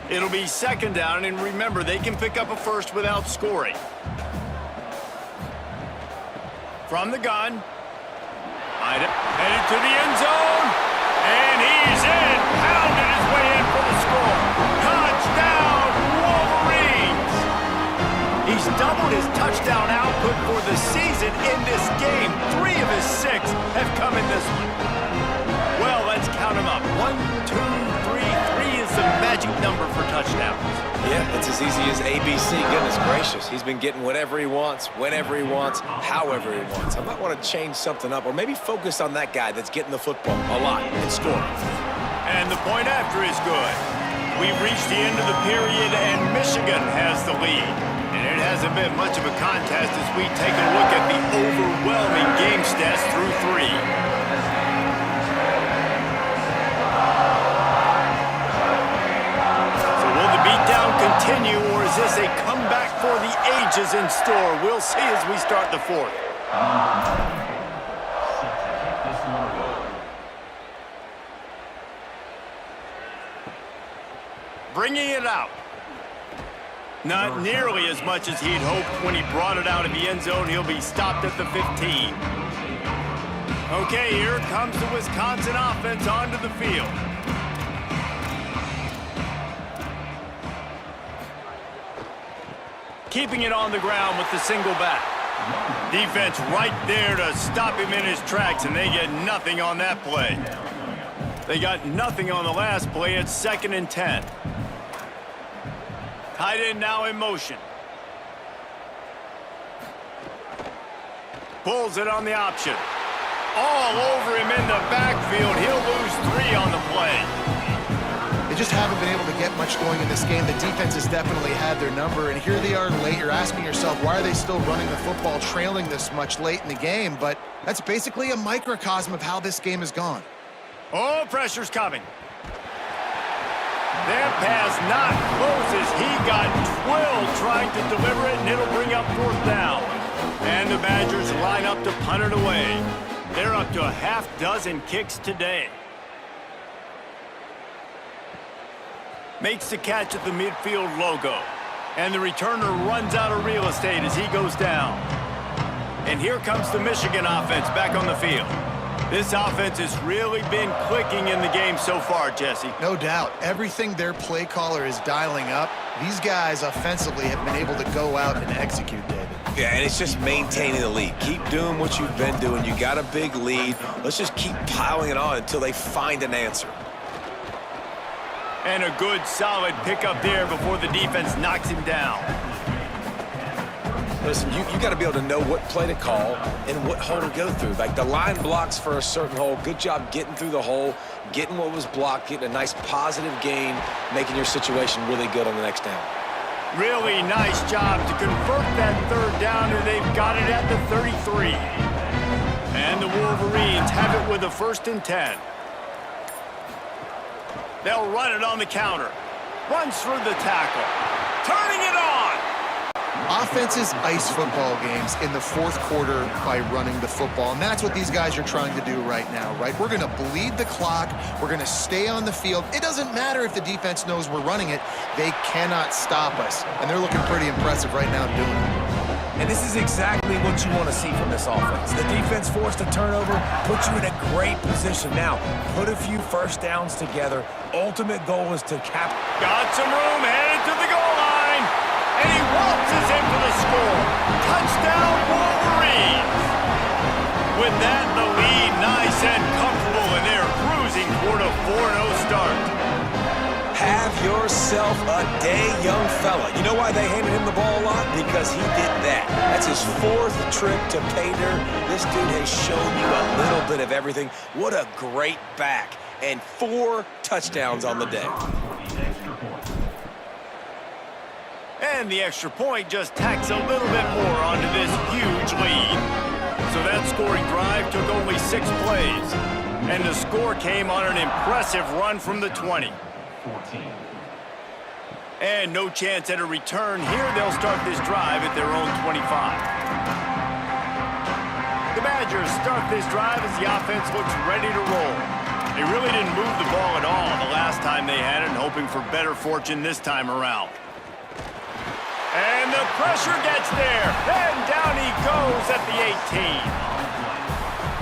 It'll be 2nd down, and remember, they can pick up a 1st without scoring. From the gun, headed to the end zone, and he's in, pounded his way in for the score. Touchdown, Wolverines! He's doubled his touchdown output for the season in this game. 3 of his 6 have come in this one. Well, let's count them up. 1, 2, 3. 3 is the magic number for touchdowns. Yeah, it's as easy as ABC. Goodness gracious. He's been getting whatever he wants, whenever he wants, however he wants. I might want to change something up or maybe focus on that guy that's getting the football a lot and scoring. And the point after is good. We've reached the end of the period, and Michigan has the lead. And it hasn't been much of a contest as we take a look at the overwhelming game stats through 3. Continue, or is this a comeback for the ages in store? We'll see as we start the 4th. Bringing it out. Not nearly as much as he'd hoped when he brought it out of the end zone. He'll be stopped at the 15. Okay, here comes the Wisconsin offense onto the field. Keeping it on the ground with the single back. Defense right there to stop him in his tracks, and they get nothing on that play. They got nothing on the last play. It's 2nd and 10. Tight end now in motion. Pulls it on the option. All over him in the backfield. He'll lose 3 on the play. They just haven't been able to get much going in this game. The defense has definitely had their number, and here they are late. You're asking yourself, why are they still running the football, trailing this much late in the game? But that's basically a microcosm of how this game has gone. Oh, pressure's coming. That pass not close as he got twilled trying to deliver it, and it'll bring up 4th down. And the Badgers line up to punt it away. They're up to a half-dozen kicks today. Makes the catch at the midfield logo. And the returner runs out of real estate as he goes down. And here comes the Michigan offense back on the field. This offense has really been clicking in the game so far, Jesse. No doubt. Everything their play caller is dialing up, these guys offensively have been able to go out and execute, David. Yeah, and it's just maintaining the lead. Keep doing what you've been doing. You got a big lead. Let's just keep piling it on until they find an answer. And a good, solid pickup there before the defense knocks him down. Listen, you got to be able to know what play to call and what hole to go through. Like the line blocks for a certain hole. Good job getting through the hole, getting what was blocked, getting a nice positive gain, making your situation really good on the next down. Really nice job to convert that 3rd down, and they've got it at the 33. And the Wolverines have it with a 1st and 10. They'll run it on the counter. Runs through the tackle. Turning it on. Offenses ice football games in the 4th quarter by running the football, and that's what these guys are trying to do right now, right? We're going to bleed the clock. We're going to stay on the field. It doesn't matter if the defense knows we're running it. They cannot stop us, and they're looking pretty impressive right now doing it. And this is exactly what you want to see from this offense. The defense forced a turnover, puts you in a great position. Now, put a few 1st downs together. Ultimate goal is to cap. Got some room, headed to the goal line. And he waltzes in for the score. Touchdown, Wolverines. With that, the lead nice and comfortable, and they're cruising toward a 4-0 start. Have yourself a day, young fella. You know why they handed him the ball a lot? Because he did that. That's his 4th trip to pay dirt. This dude has shown you a little bit of everything. What a great back. And 4 touchdowns on the day. And the extra point just tacks a little bit more onto this huge lead. So that scoring drive took only 6 plays. And the score came on an impressive run from the 20. And no chance at a return here. They'll start this drive at their own 25. The Badgers start this drive as the offense looks ready to roll. They really didn't move the ball at all the last time they had it, hoping for better fortune this time around. And the pressure gets there. And down he goes at the 18.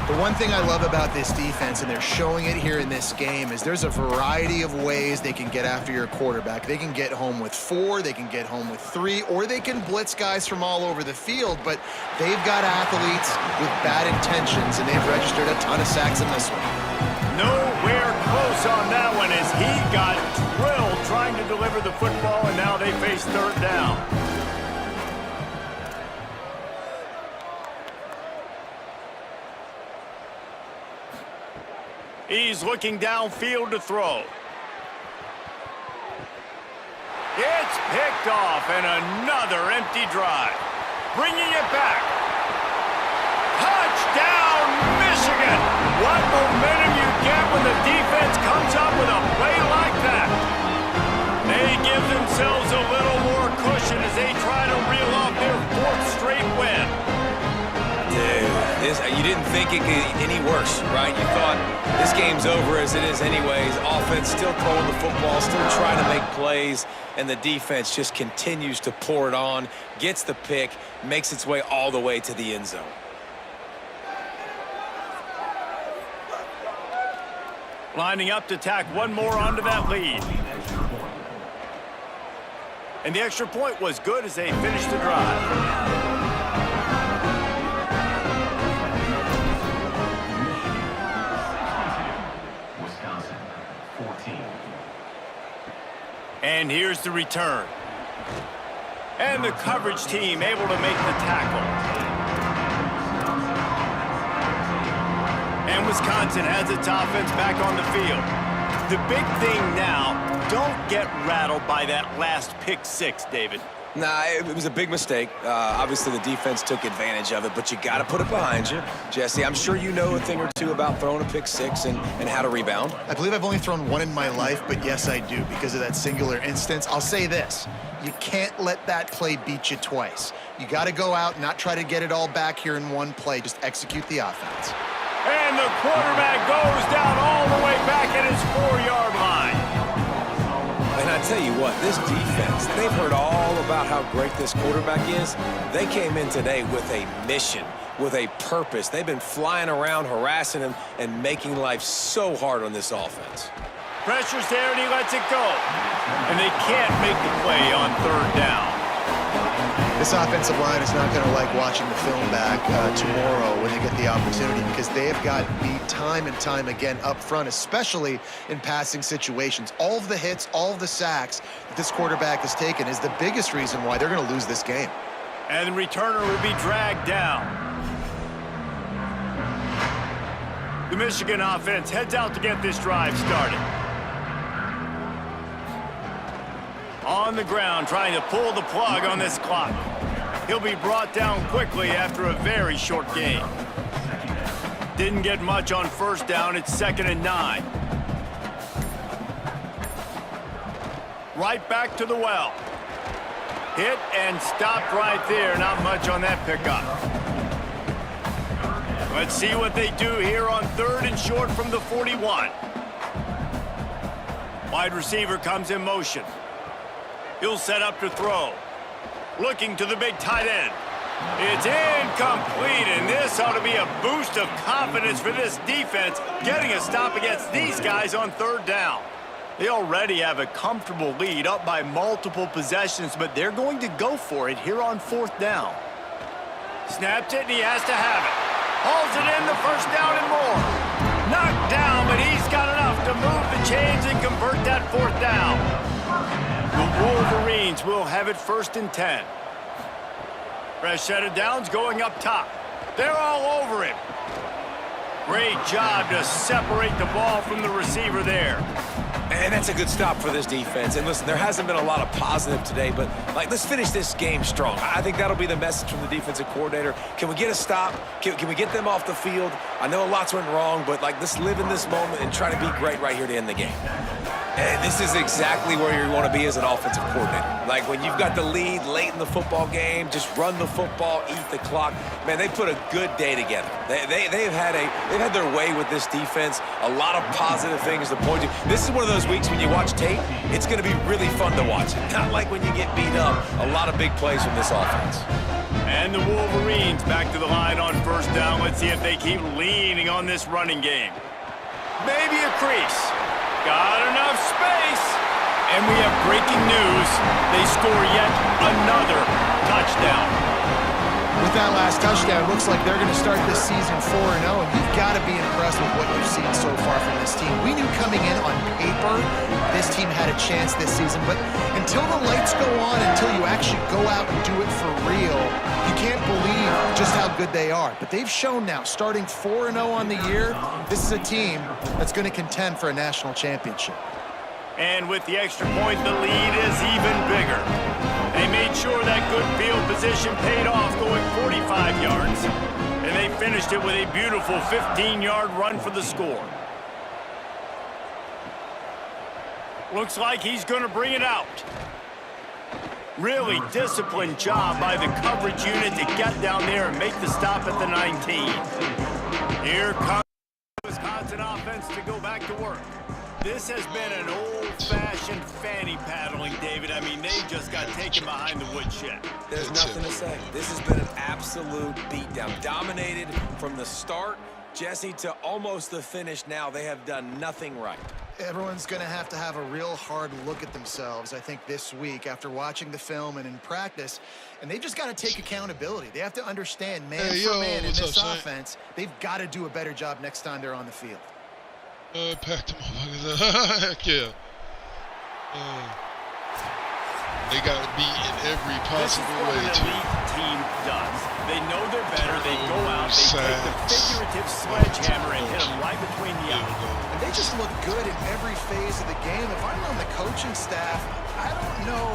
The one thing I love about this defense, and they're showing it here in this game, is there's a variety of ways they can get after your quarterback. They can get home with 4, they can get home with 3, or they can blitz guys from all over the field, but they've got athletes with bad intentions, and they've registered a ton of sacks in this one. Nowhere close on that one as he got drilled trying to deliver the football, and now they face 3rd down. He's looking downfield to throw. It's picked off, and another empty drive. Bringing it back. Touchdown, Michigan! What momentum you get when the defense comes up with a play like that. They give themselves a little more cushion as they try to reel off their 4th straight win. Dude, you didn't think it could get any worse, right? You thought this game's over as it is anyways. Offense still throwing the football, still trying to make plays, and the defense just continues to pour it on, gets the pick, makes its way all the way to the end zone. Lining up to tack one more onto that lead. And the extra point was good as they finished the drive. And here's the return. And the coverage team able to make the tackle. And Wisconsin has its offense back on the field. The big thing now, don't get rattled by that last pick six, David. Nah, it was a big mistake. Obviously, the defense took advantage of it, but you got to put it behind you. Jesse, I'm sure you know a thing or two about throwing a pick six and how to rebound. I believe I've only thrown one in my life, but yes, I do because of that singular instance. I'll say this. You can't let that play beat you twice. You got to go out and not try to get it all back here in one play. Just execute the offense. And the quarterback goes down all the way back at his 4-yard line. And I tell you what, this defense, they've heard all about how great this quarterback is. They came in today with a mission, with a purpose. They've been flying around, harassing him, and making life so hard on this offense. Pressure's there, and he lets it go. And they can't make the play on 3rd down. This offensive line is not going to like watching the film back tomorrow when they get the opportunity because they have got beat time and time again up front, especially in passing situations. All of the hits, all of the sacks that this quarterback has taken is the biggest reason why they're going to lose this game. And the returner will be dragged down. The Michigan offense heads out to get this drive started. On the ground, trying to pull the plug on this clock. He'll be brought down quickly after a very short game. Didn't get much on 1st down. It's 2nd and 9. Right back to the well. Hit and stopped right there. Not much on that pickup. Let's see what they do here on 3rd and short from the 41. Wide receiver comes in motion. He'll set up to throw. Looking to the big tight end. It's incomplete, and this ought to be a boost of confidence for this defense, getting a stop against these guys on 3rd down. They already have a comfortable lead, up by multiple possessions, but they're going to go for it here on 4th down. Snapped it, and he has to have it. Hauls it in, the 1st down and more. Knocked down, but he's got enough to move the chains and convert that 4th down. The Wolverines will have it 1st and 10. Fresh set of downs going up top. They're all over him. Great job to separate the ball from the receiver there. And that's a good stop for this defense. And listen, there hasn't been a lot of positive today, but let's finish this game strong. I think that'll be the message from the defensive coordinator. Can we get a stop? Can we get them off the field? I know lots went wrong, but let's live in this moment and try to be great right here to end the game. And this is exactly where you want to be as an offensive coordinator. When you've got the lead late in the football game, just run the football, eat the clock. Man, they put a good day together. They've had their way with this defense. A lot of positive things to point to. This is one of those weeks when you watch tape, it's going to be really fun to watch. Not like when you get beat up. A lot of big plays from this offense. And the Wolverines back to the line on 1st down. Let's see if they keep leaning on this running game. Maybe a crease. Got enough space. And we have breaking news. They score yet another touchdown. With that last touchdown, looks like they're going to start this season 4-0, and you've got to be impressed with what you've seen so far from this team. We knew coming in on paper this team had a chance this season, but until the lights go on, until you actually go out and do it for real, you can't believe just how good they are. But they've shown now, starting 4-0 on the year, this is a team that's going to contend for a national championship. And with the extra point, the lead is even bigger. They made sure that good field position paid off, going 45 yards. And they finished it with a beautiful 15-yard run for the score. Looks like he's going to bring it out. Really disciplined job by the coverage unit to get down there and make the stop at the 19. Here comes the Wisconsin offense to go back to work. This has been an old-fashioned fanny paddling, David. I mean, they just got taken behind the woodshed. There's nothing to say. This has been an absolute beatdown. Dominated from the start, Jesse, to almost the finish now. They have done nothing right. Everyone's going to have a real hard look at themselves, I think, this week after watching the film and in practice. And they just got to take accountability. They have to understand, man for man in this offense, they've got to do a better job next time they're on the field. Packed them motherfuckers. Heck yeah. They got to be in every possible way, too. team does. They know they're better. They go out, they take the figurative sledgehammer and hit them right between the eyes. And they just look good in every phase of the game. If I'm on the coaching staff, I don't know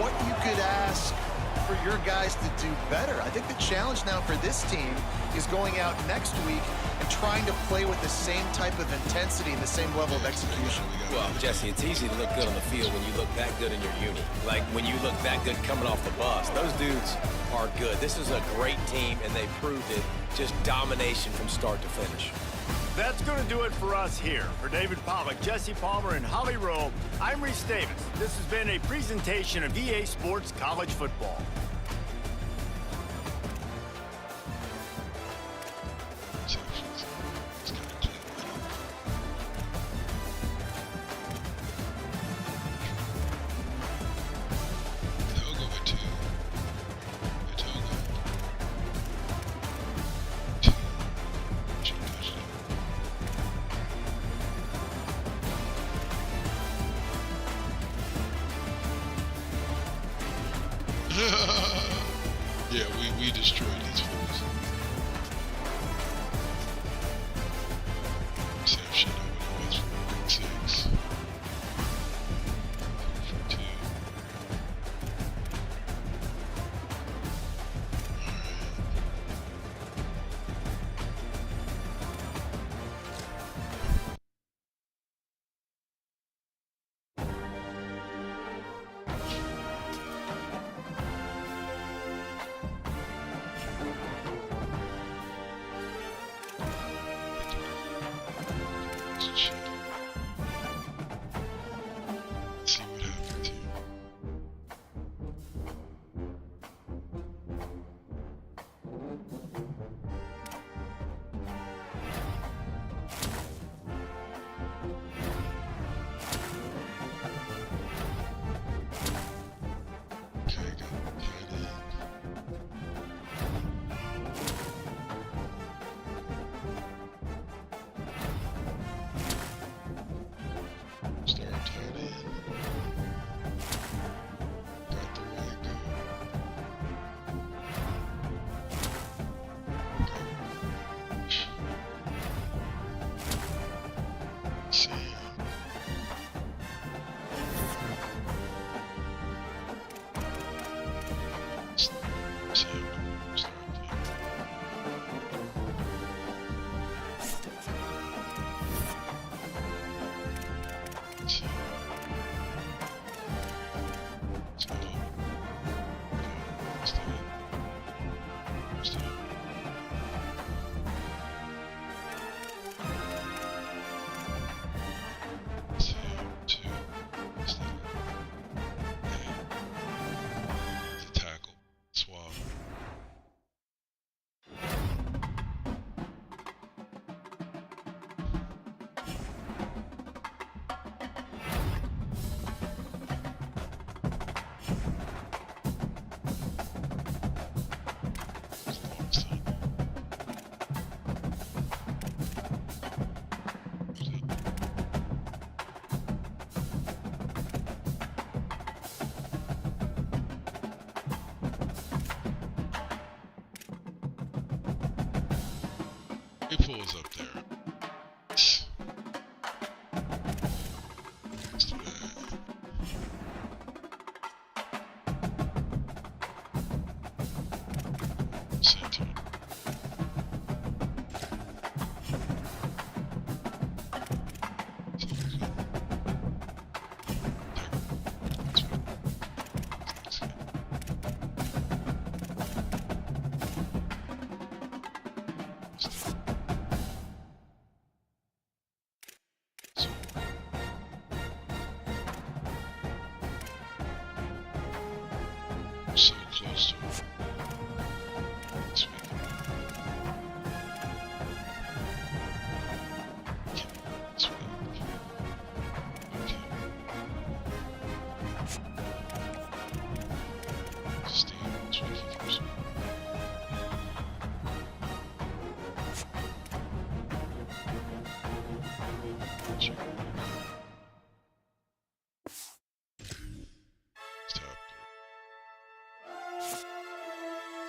what you could ask for your guys to do better. I think the challenge now for this team is going out next week and trying to play with the same type of intensity and the same level of execution. Well, Jesse, it's easy to look good on the field when you look that good in your unit. Like when you look that good coming off the bus. Those dudes are good. This is a great team, and they proved it. Just domination from start to finish. That's going to do it for us here. For David Pollack, Jesse Palmer, and Holly Rowe, I'm Reese Davis. This has been a presentation of EA Sports College Football. Yeah, we destroyed these fools. Same shit over the was for 6. 2. Shit. Let's see what happens here. Okay, got tight end. Start tight end. Got the way to go. See. Tackle. Swab. He pulls up there. Let's do that. Center. So close to it. This week. Okay, this week. Okay. Stay this week he comes. Check. Top 3.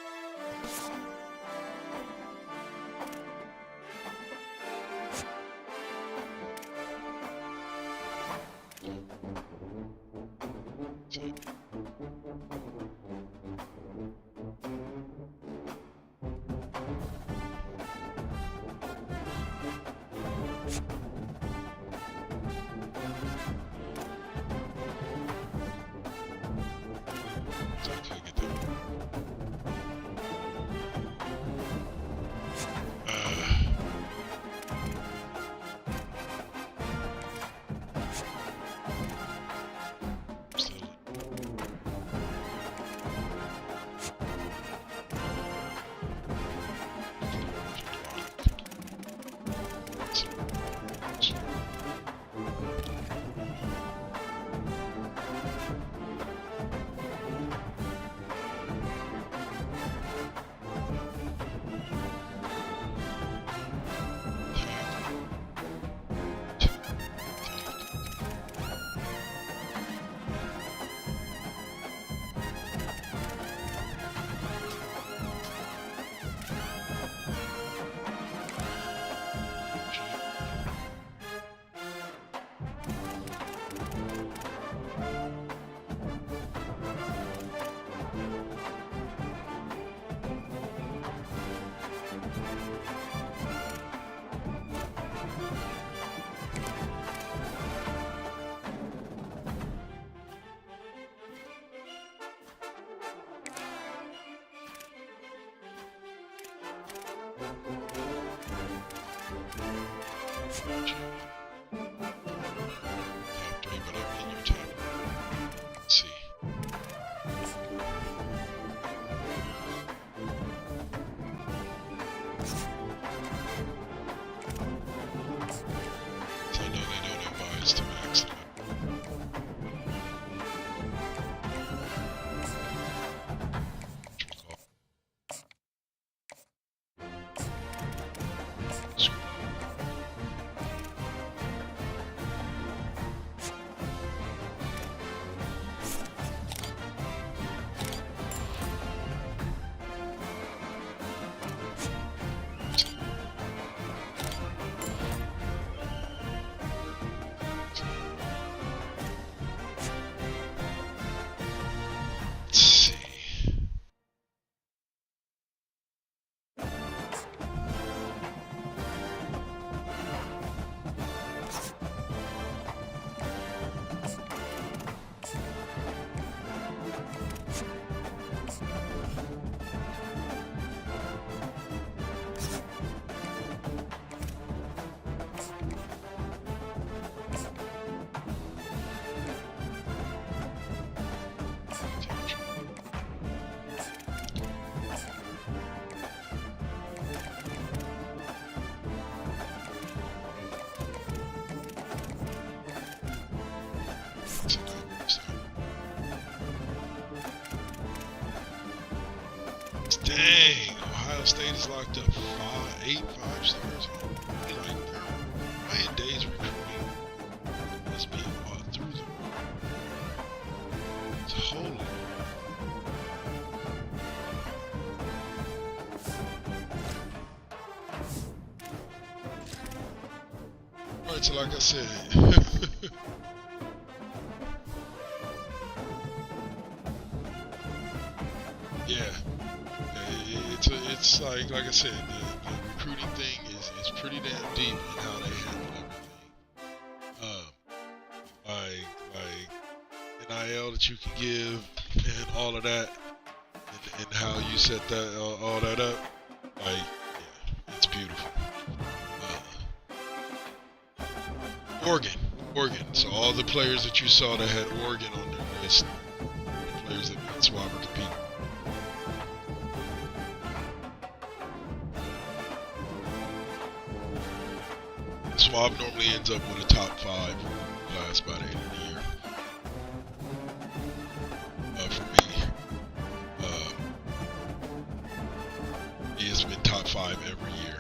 Top 3, but I'm in your top. Let's see. So I know they don't advise to max it up. Let's see. Dang, Ohio State is locked up 5 stars. You know, man, days recruiting is being bought through them. It's holy. Alright, so like I said, yeah. It's like I said, the recruiting thing is pretty damn deep in how they handle everything. Like NIL that you can give and all of that, and how you set that all that up. Like, yeah, it's beautiful. Oregon. So all the players that you saw that had Oregon on their list, the players that made Swabber compete. Swab normally ends up with a top 5 class by the end of the year. For me, he has been top 5 every year.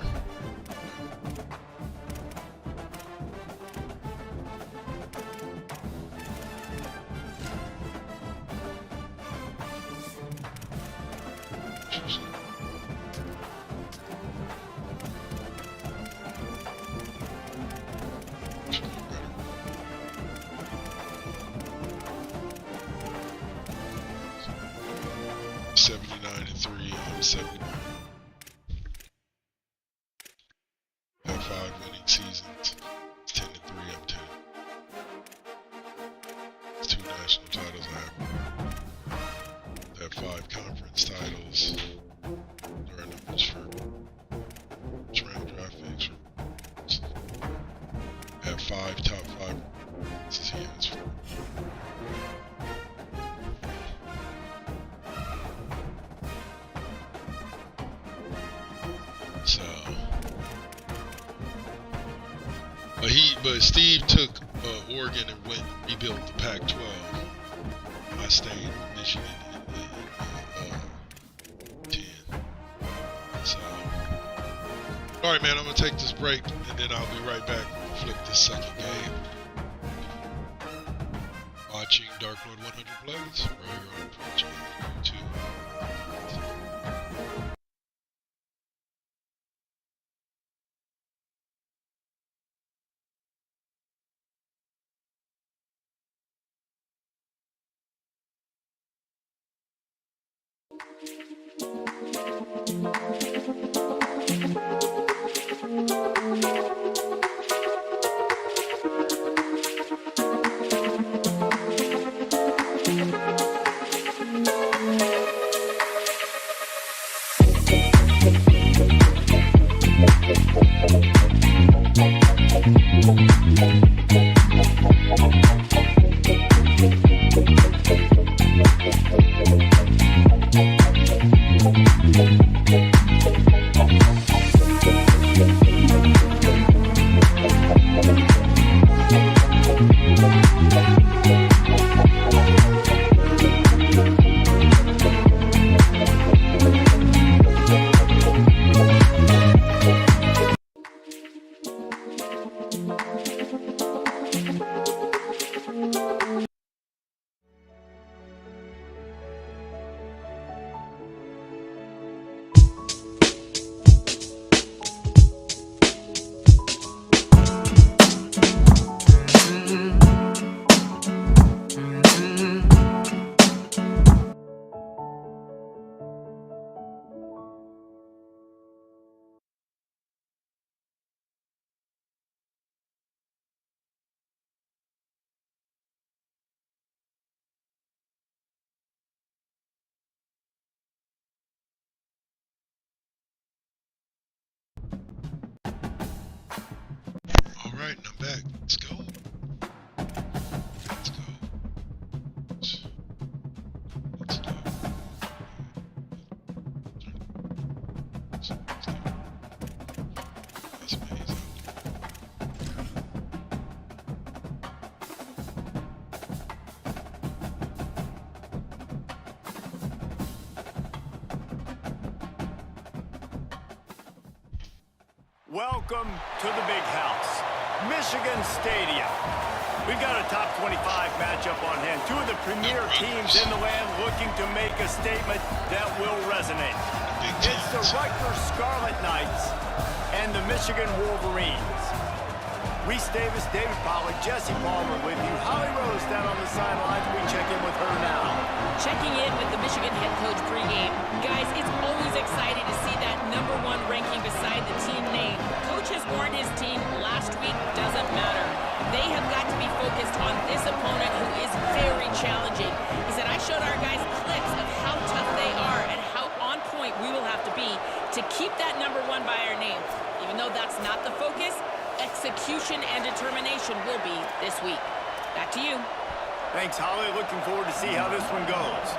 I'm 70. Have 5 winning seasons. It's 10-3. I'm 10. It's 2 national titles I have 5 conference titles. There are numbers for round draft picks. Have 5 top 5. This is he has 4. So, but Steve took Oregon and went and rebuilt the Pac-12. I stayed in Michigan in 10. So, all right, man, I'm gonna take this break and then I'll be right back. Flip this second game. Watching Darklrd100 plays right here on Twitch and YouTube. Welcome to the big house, Michigan Stadium. We've got a top 25 matchup on hand. Two of the premier teams in the land looking to make a statement that will resonate. It's the Rutgers Scarlet Knights and the Michigan Wolverines. Reese Davis, David Pollack, Jesse Palmer with you. Holly Rose down on the sidelines. We check in with her now. Checking in with the Michigan head coach pregame. Guys, it's always exciting to see that #1 ranking beside the team name. Coach has warned his team last week doesn't matter. They have got to be focused on this opponent who is very challenging. He said, I showed our guys clips of how tough they are and how on point we will have to be to keep that #1 by our name. Even though that's not the focus, execution and determination will be this week. Back to you. Thanks, Holly. Looking forward to see how this one goes.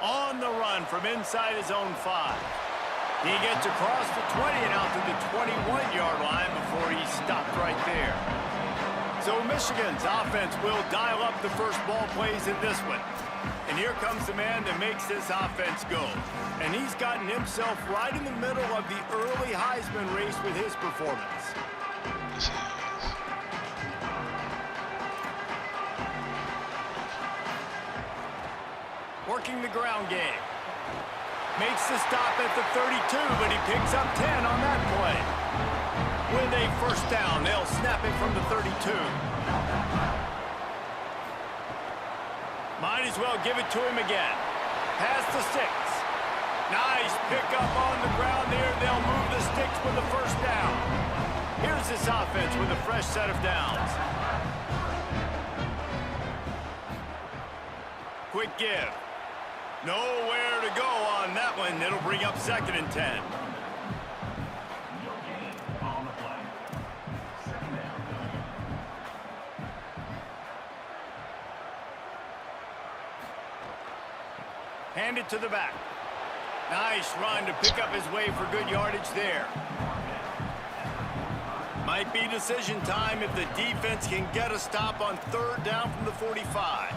On the run from inside his own 5. He gets across the 20 and out to the 21-yard line before he stopped right there. So Michigan's offense will dial up the first ball plays in this one. And here comes the man that makes this offense go. And he's gotten himself right in the middle of the early Heisman race with his performance. Working the ground game. Makes the stop at the 32, but he picks up 10 on that play. With a first down, they'll snap it from the 32. Might as well give it to him again. Past the 6. Nice pickup on the ground there. They'll move the sticks with the first down. Here's this offense with a fresh set of downs. Quick give. Nowhere to go on that one. It'll bring up 2nd and 10. Hand it to the back. Nice run to pick up his way for good yardage there. Might be decision time if the defense can get a stop on 3rd down from the 45.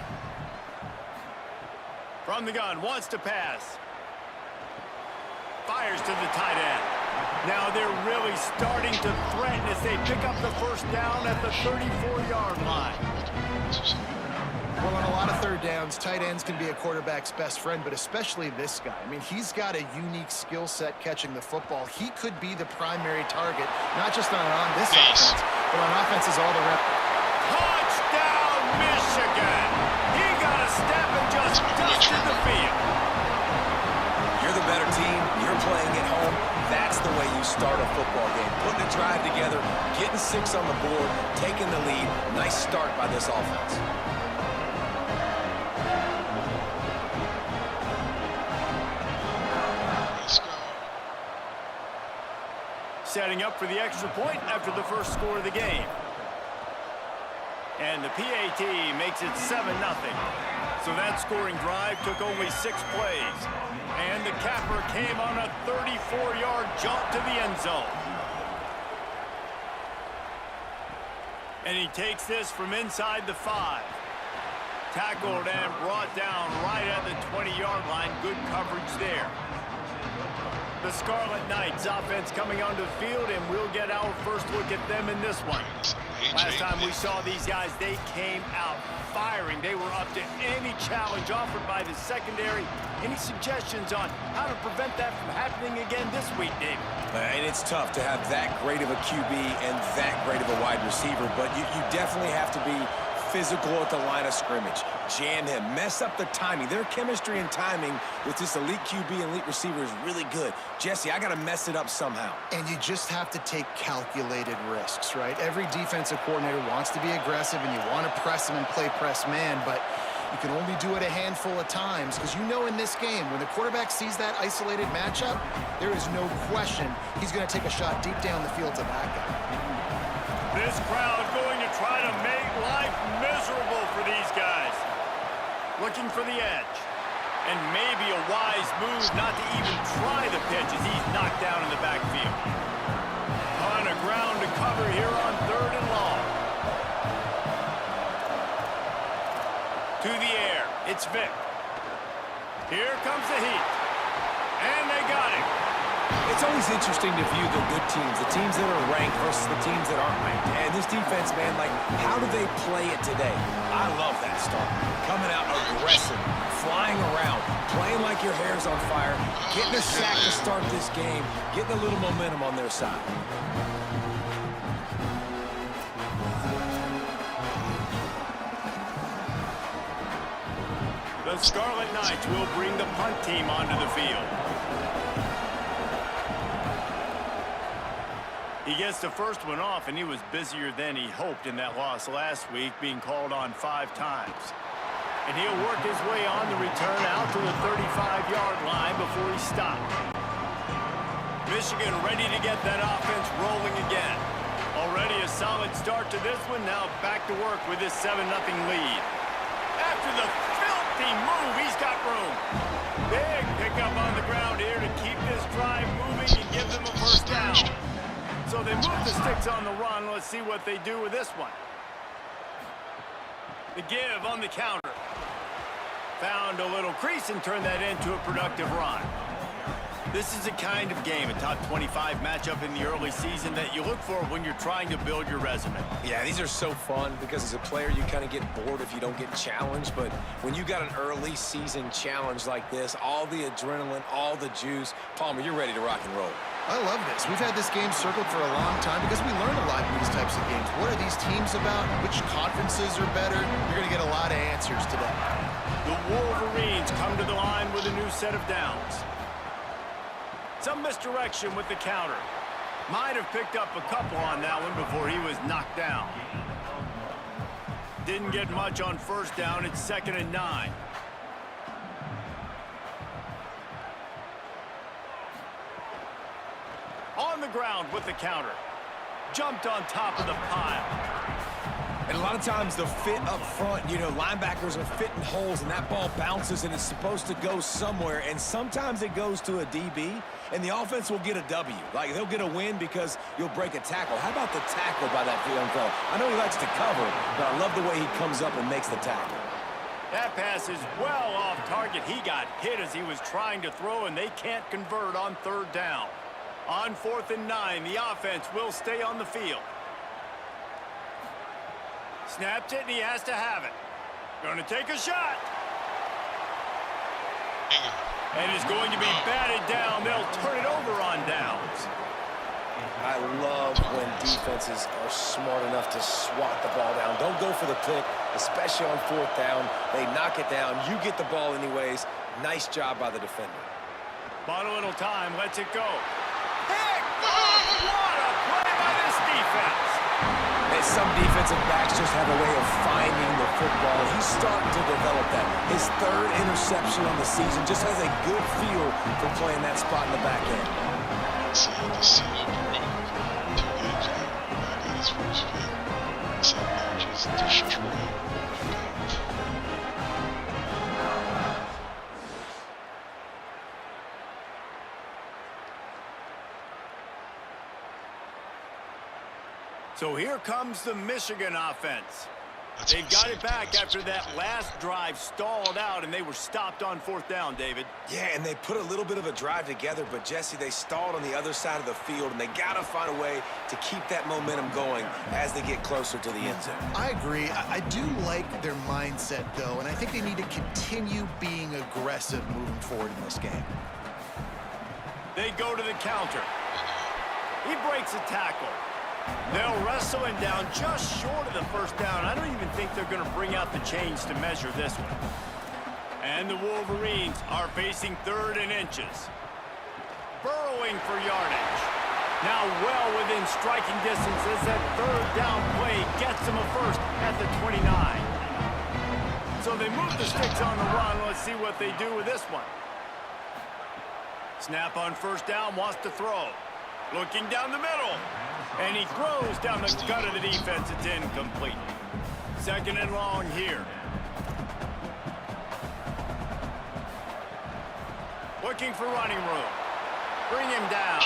From the gun, wants to pass. Fires to the tight end. Now they're really starting to threaten as they pick up the first down at the 34-yard line. Well, on a lot of 3rd downs, tight ends can be a quarterback's best friend, but especially this guy. I mean, he's got a unique skill set catching the football. He could be the primary target, not just on this offense, but on offenses all the rep. Touchdown, Michigan! He got a step and just dusted the field. You're the better team. You're playing at home. That's the way you start a football game. Putting a drive together, getting 6 on the board, taking the lead. Nice start by this offense. Setting up for the extra point after the first score of the game. And the PAT makes it 7-0. So that scoring drive took only 6 plays. And the capper came on a 34-yard jump to the end zone. And he takes this from inside the 5. Tackled and brought down right at the 20-yard line. Good coverage there. The Scarlet Knights offense coming onto the field, and we'll get our first look at them in this one. Last time we saw these guys, they came out firing. They were up to any challenge offered by the secondary. Any suggestions on how to prevent that from happening again this week, David? And it's tough to have that great of a QB and that great of a wide receiver, but you definitely have to be physical at the line of scrimmage. Jam him, mess up the timing. Their chemistry and timing with this elite QB and elite receiver is really good. Jesse, I got to mess it up somehow. And you just have to take calculated risks, right? Every defensive coordinator wants to be aggressive, and you want to press him and play press man, but you can only do it a handful of times because you know in this game, when the quarterback sees that isolated matchup, there is no question he's going to take a shot deep down the field to that guy. This crowd going to try to make life miserable for these guys. Looking for the edge. And maybe a wise move not to even try the pitch as he's knocked down in the backfield. On a ground to cover here on 3rd and long. To the air. It's Vick. Here comes the heat. And they got him. It's always interesting to view the good teams, the teams that are ranked versus the teams that aren't ranked. And this defense, man, like, how do they play it today? I love that start. Coming out aggressive, flying around, playing like your hair's on fire, getting a sack to start this game, getting a little momentum on their side. The Scarlet Knights will bring the punt team onto the field. He gets the first one off, and he was busier than he hoped in that loss last week, being called on 5 times. And he'll work his way on the return out to the 35-yard line before he stopped. Michigan ready to get that offense rolling again. Already a solid start to this one. Now back to work with this 7-0 lead. After the filthy move, he's got room. Big pickup on the ground here to keep this drive moving and give them a first down. So they move the sticks on the run. Let's see what they do with this one. The give on the counter. Found a little crease and turned that into a productive run. This is the kind of game, a top 25 matchup in the early season, that you look for when you're trying to build your resume. Yeah, these are so fun because as a player, you kind of get bored if you don't get challenged. But when you got an early season challenge like this, all the adrenaline, all the juice, Palmer, you're ready to rock and roll. I love this. We've had this game circled for a long time because we learn a lot in these types of games. What are these teams about? Which conferences are better? You're going to get a lot of answers today. The Wolverines come to the line with a new set of downs. Some misdirection with the counter. Might have picked up a couple on that one before he was knocked down. Didn't get much on first down. It's 2nd and 9. On the ground with the counter. Jumped on top of the pile. And a lot of times the fit up front, you know, linebackers are fitting holes and that ball bounces and it's supposed to go somewhere. And sometimes it goes to a DB and the offense will get a W. Like, they'll get a win because you'll break a tackle. How about the tackle by that young fella? I know he likes to cover, but I love the way he comes up and makes the tackle. That pass is well off target. He got hit as he was trying to throw, and they can't convert on 3rd down. On 4th and 9, the offense will stay on the field. Snaps it, and he has to have it. Going to take a shot. And it's going to be batted down. They'll turn it over on downs. I love when defenses are smart enough to swat the ball down. Don't go for the pick, especially on 4th down. They knock it down. You get the ball anyways. Nice job by the defender. Bought a little time. Lets it go. Pick! What a play by this defense. And some defensive backs just have a way of finding the football. He's starting to develop that. His 3rd interception on the season just has a good feel for playing that spot in the back end. See the seal, bro. 2 games now. I got his first pick. So just destroyed. So here comes the Michigan offense. That's They've got it back after that last drive stalled out, and they were stopped on 4th down, David. Yeah, and they put a little bit of a drive together, but, Jesse, they stalled on the other side of the field, and they got to find a way to keep that momentum going as they get closer to the end zone. I agree. I do like their mindset, though, and I think they need to continue being aggressive moving forward in this game. They go to the counter. He breaks a tackle. They'll wrestle him down just short of the 1st down. I don't even think they're going to bring out the chains to measure this one. And the Wolverines are facing 3rd and inches. Burrowing for yardage. Now well within striking distance as that 3rd down play gets them a first at the 29. So they move the sticks on the run. Let's see what they do with this one. Snap on 1st down, wants to throw. Looking down the middle. And he throws down the gut of the defense. It's incomplete. 2nd and long here. Looking for running room. Bring him down.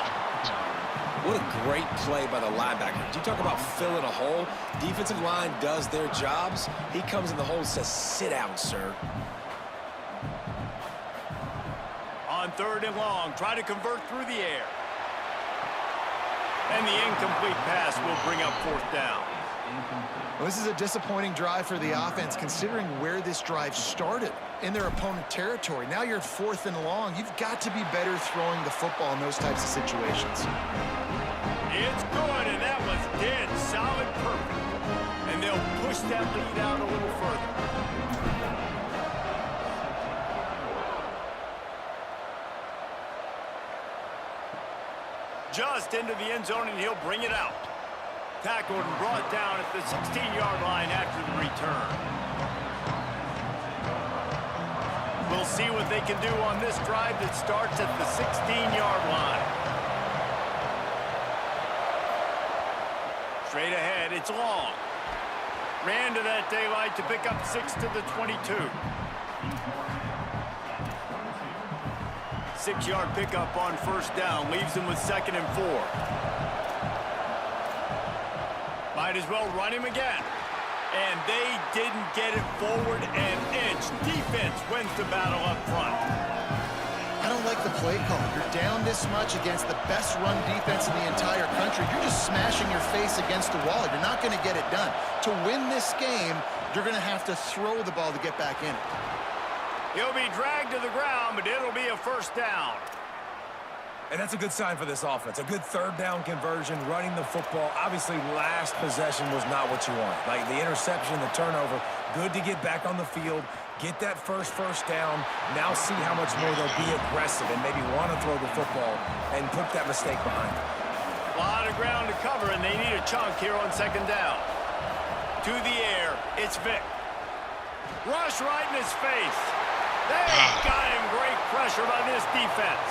What a great play by the linebacker. You talk about filling a hole. Defensive line does their jobs. He comes in the hole and says, sit down, sir. 3rd and long. Try to convert through the air. And the incomplete pass will bring up 4th down. Well, this is a disappointing drive for the offense, considering where this drive started, in their opponent territory. Now you're at 4th and long. You've got to be better throwing the football in those types of situations. It's good, and that was dead solid perfect. And they'll push that lead out a little further. Just into the end zone, and he'll bring it out. Tackled and brought down at the 16-yard line after the return. We'll see what they can do on this drive that starts at the 16-yard line. Straight ahead, it's long. Ran to that daylight to pick up 6 to the 22. 6-yard pickup on 1st down. Leaves them with 2nd and 4. Might as well run him again. And they didn't get it forward an inch. Defense wins the battle up front. I don't like the play call. You're down this much against the best run defense in the entire country. You're just smashing your face against the wall. You're not going to get it done. To win this game, you're going to have to throw the ball to get back in it. He'll be dragged to the ground, but it'll be a 1st down. And that's a good sign for this offense. A good 3rd down conversion, running the football. Obviously, last possession was not what you want. Like the interception, the turnover, good to get back on the field, get that first down. Now see how much more they'll be aggressive and maybe want to throw the football and put that mistake behind them. A lot of ground to cover, and they need a chunk here on 2nd down. To the air, it's Vick. Rush right in his face. They got him. Great pressure by this defense.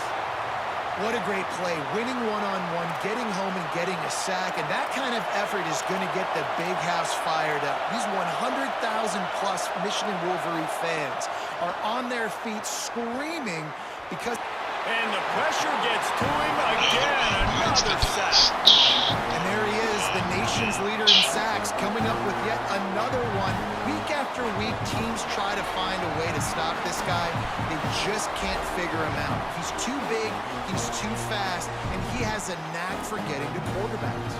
What a great play. Winning one-on-one, getting home and getting a sack, and that kind of effort is going to get the big house fired up. These 100,000-plus Michigan Wolverine fans are on their feet screaming because... And the pressure gets to him again. Another sack. And there he is, the nation's leader in sacks, coming up with yet another one. Week after week, teams try to find a way to stop this guy. They just can't figure him out. He's too big, he's too fast, and he has a knack for getting to quarterbacks.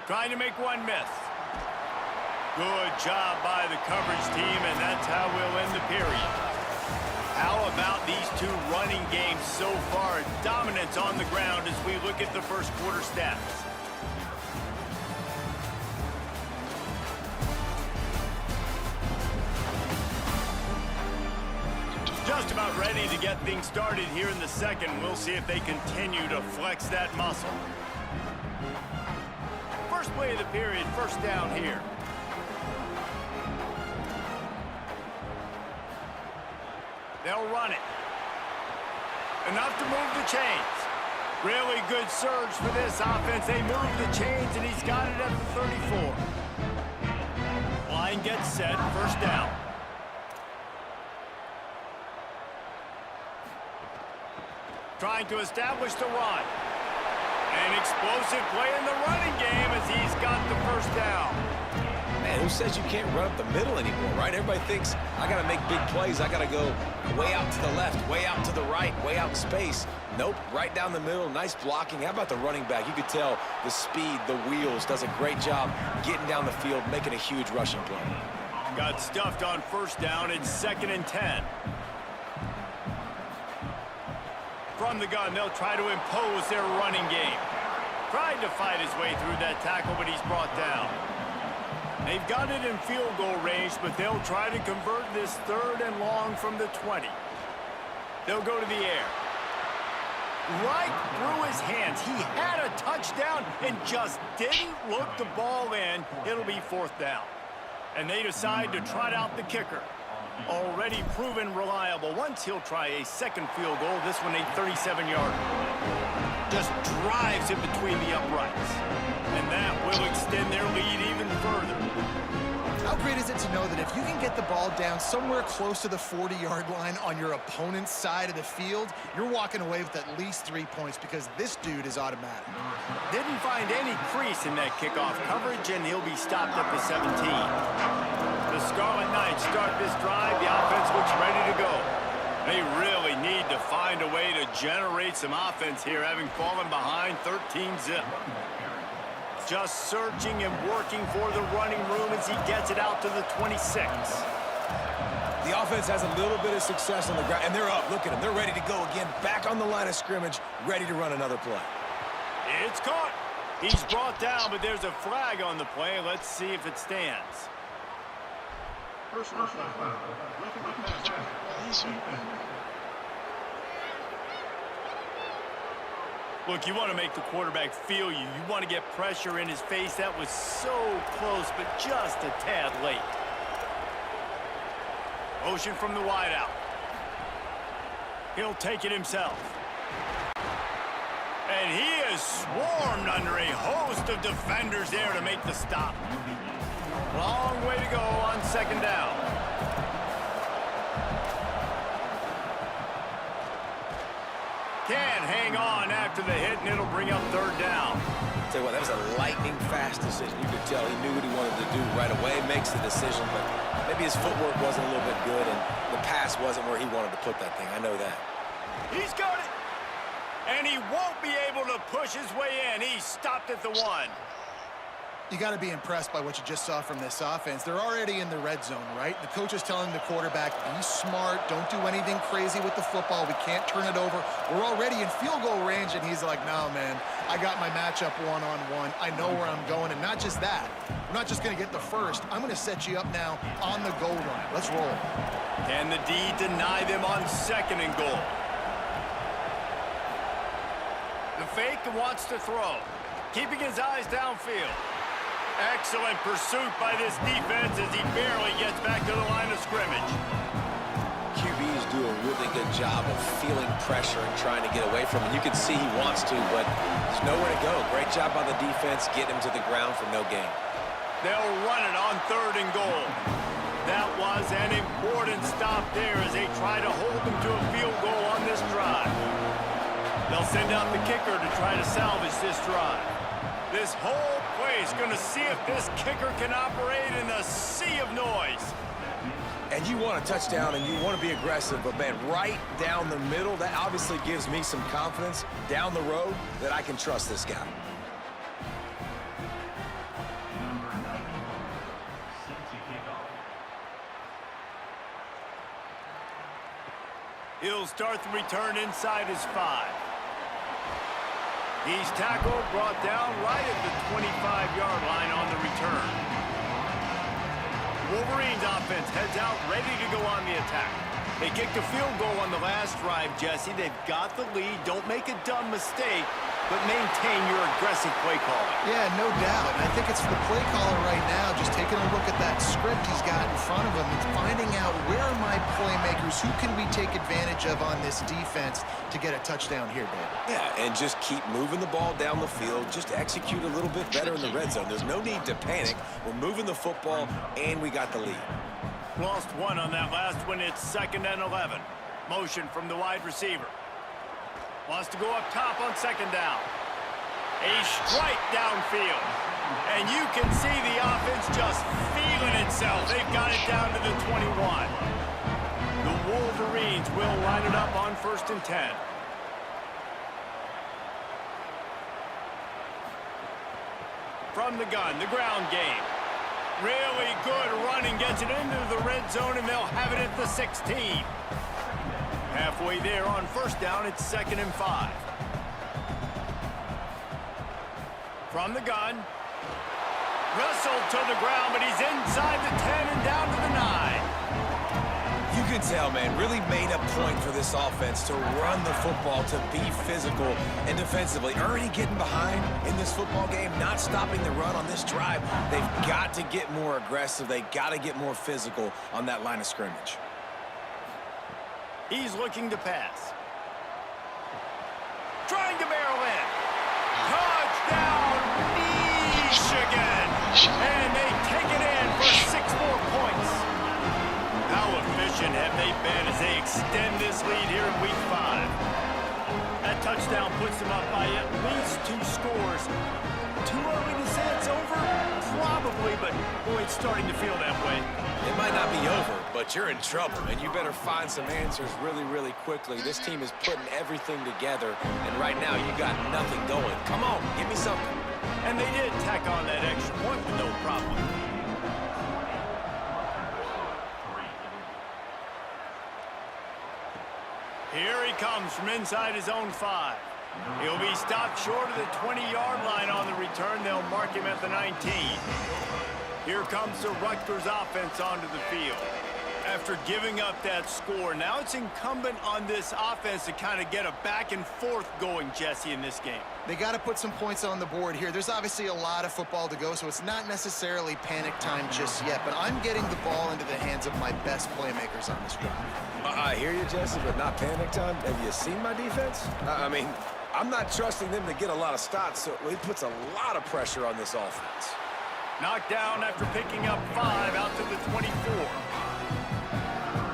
Trying to make one miss. Good job by the coverage team, and that's how we'll end the period. How about these two running games so far? Dominance on the ground as we look at the first quarter stats. Just about ready to get things started here in the second. We'll see if they continue to flex that muscle. First play of the period, 1st down here. They'll run it. Enough to move the chains. Really good surge for this offense. They move the chains, and he's got it at the 34. Line gets set, 1st down. Trying to establish the run. An explosive play in the running game as he's got the 1st down. Man, who says you can't run up the middle anymore, right? Everybody thinks, I got to make big plays. I got to go way out to the left, way out to the right, way out in space. Nope, right down the middle, nice blocking. How about the running back? You could tell the speed, the wheels, does a great job getting down the field, making a huge rushing play. Got stuffed on 1st down. It's 2nd and 10. From the gun, they'll try to impose their running game. Tried to fight his way through that tackle, but he's brought down. They've got it in field goal range, but they'll try to convert this 3rd and long from the 20. They'll go to the air. Right through his hands. He had a touchdown and just didn't look the ball in. It'll be 4th down. And they decide to trot out the kicker. Already proven reliable. Once he'll try a 2nd field goal, this one a 37-yarder. Just drives in between the uprights. And that will extend their lead even further. How great is it to know that if you can get the ball down somewhere close to the 40-yard line on your opponent's side of the field, you're walking away with at least 3 points because this dude is automatic. Didn't find any crease in that kickoff coverage, and he'll be stopped at the 17. The Scarlet Knights start this drive. The offense looks ready to go. They really need to find a way to generate some offense here, having fallen behind 13-zip. Just searching and working for the running room as he gets it out to the 26. The offense has a little bit of success on the ground, and they're up. Look at them. They're ready to go again, back on the line of scrimmage, ready to run another play. It's caught. He's brought down, but there's a flag on the play. Let's see if it stands. Look, you want to make the quarterback feel you. You want to get pressure in his face. That was so close, but just a tad late. Motion from the wideout. He'll take it himself. And he is swarmed under a host of defenders there to make the stop. Long way to go on second down. Can't hang on after the hit, and it'll bring up third down. Tell you what, that was a lightning-fast decision. You could tell he knew what he wanted to do right away, makes the decision, but maybe his footwork wasn't a little bit good, and the pass wasn't where he wanted to put that thing. I know that. He's got it. And he won't be able to push his way in. He's stopped at the 1. You got to be impressed by what you just saw from this offense. They're already in the red zone, right? The coach is telling the quarterback, be smart, don't do anything crazy with the football. We can't turn it over. We're already in field goal range, and he's like, no, man, I got my matchup one-on-one. I know where I'm going, and not just that. I'm not just going to get the first. I'm going to set you up now on the goal line. Let's roll. Can the D deny them on second and goal? The fake wants to throw, keeping his eyes downfield. Excellent pursuit by this defense as he barely gets back to the line of scrimmage. QBs do a really good job of feeling pressure and trying to get away from it. You can see he wants to, but there's nowhere to go. Great job by the defense, getting him to the ground for no gain. They'll run it on third and goal. That was an important stop there as they try to hold them to a field goal on this drive. They'll send out the kicker to try to salvage this drive. This whole play is going to see if this kicker can operate in a sea of noise. And you want a touchdown and you want to be aggressive, but man, right down the middle, that obviously gives me some confidence down the road that I can trust this guy. He'll start the return inside his 5. He's tackled, brought down right at the 25-yard line on the return. Wolverines offense heads out, ready to go on the attack. They kicked a field goal on the last drive, Jesse. They've got the lead. Don't make a dumb mistake, but maintain your aggressive play calling. Yeah, no doubt. And I think it's the play caller right now, just taking a look at that script he's got in front of him and finding out where are my playmakers, who can we take advantage of on this defense to get a touchdown here, Dave? Yeah, and just keep moving the ball down the field. Just execute a little bit better in the red zone. There's no need to panic. We're moving the football, and we got the lead. Lost one on that last one. It's 2nd and 11. Motion from the wide receiver. Wants to go up top on second down. A strike downfield. And you can see the offense just feeling itself. They've got it down to the 21. The Wolverines will line it up on 1st and 10. From the gun, the ground game. Really good running, gets it into the red zone, and they'll have it at the 16. Halfway there on 1st down, it's 2nd and 5. From the gun. Wrestled to the ground, but he's inside the 10 and down to the 9. You can tell, man, really made a point for this offense to run the football, to be physical and defensively. Already getting behind in this football game, not stopping the run on this drive. They've got to get more aggressive. They got to get more physical on that line of scrimmage. He's looking to pass. Trying to barrel in. Touchdown, Michigan! And they take it in for 6 more points. How efficient have they been as they extend this lead here in Week 5? That touchdown puts them up by at least 2 scores. Too early to say it's over? Probably, but boy, it's starting to feel that way. It might not be over, but you're in trouble, and you better find some answers really, really quickly. This team is putting everything together, and right now you got nothing going. Come on, give me something. And they did tack on that extra point with no problem. Here he comes from inside his own 5. He'll be stopped short of the 20-yard line on the return. They'll mark him at the 19. Here comes the Rutgers offense onto the field. After giving up that score, now it's incumbent on this offense to kind of get a back and forth going, Jesse, in this game. They got to put some points on the board here. There's obviously a lot of football to go, so it's not necessarily panic time just yet, but I'm getting the ball into the hands of my best playmakers on this drive. I hear you, Jesse, but not panic time. Have you seen my defense? I mean, I'm not trusting them to get a lot of stops, so it puts a lot of pressure on this offense. Knocked down after picking up 5 out to the 24.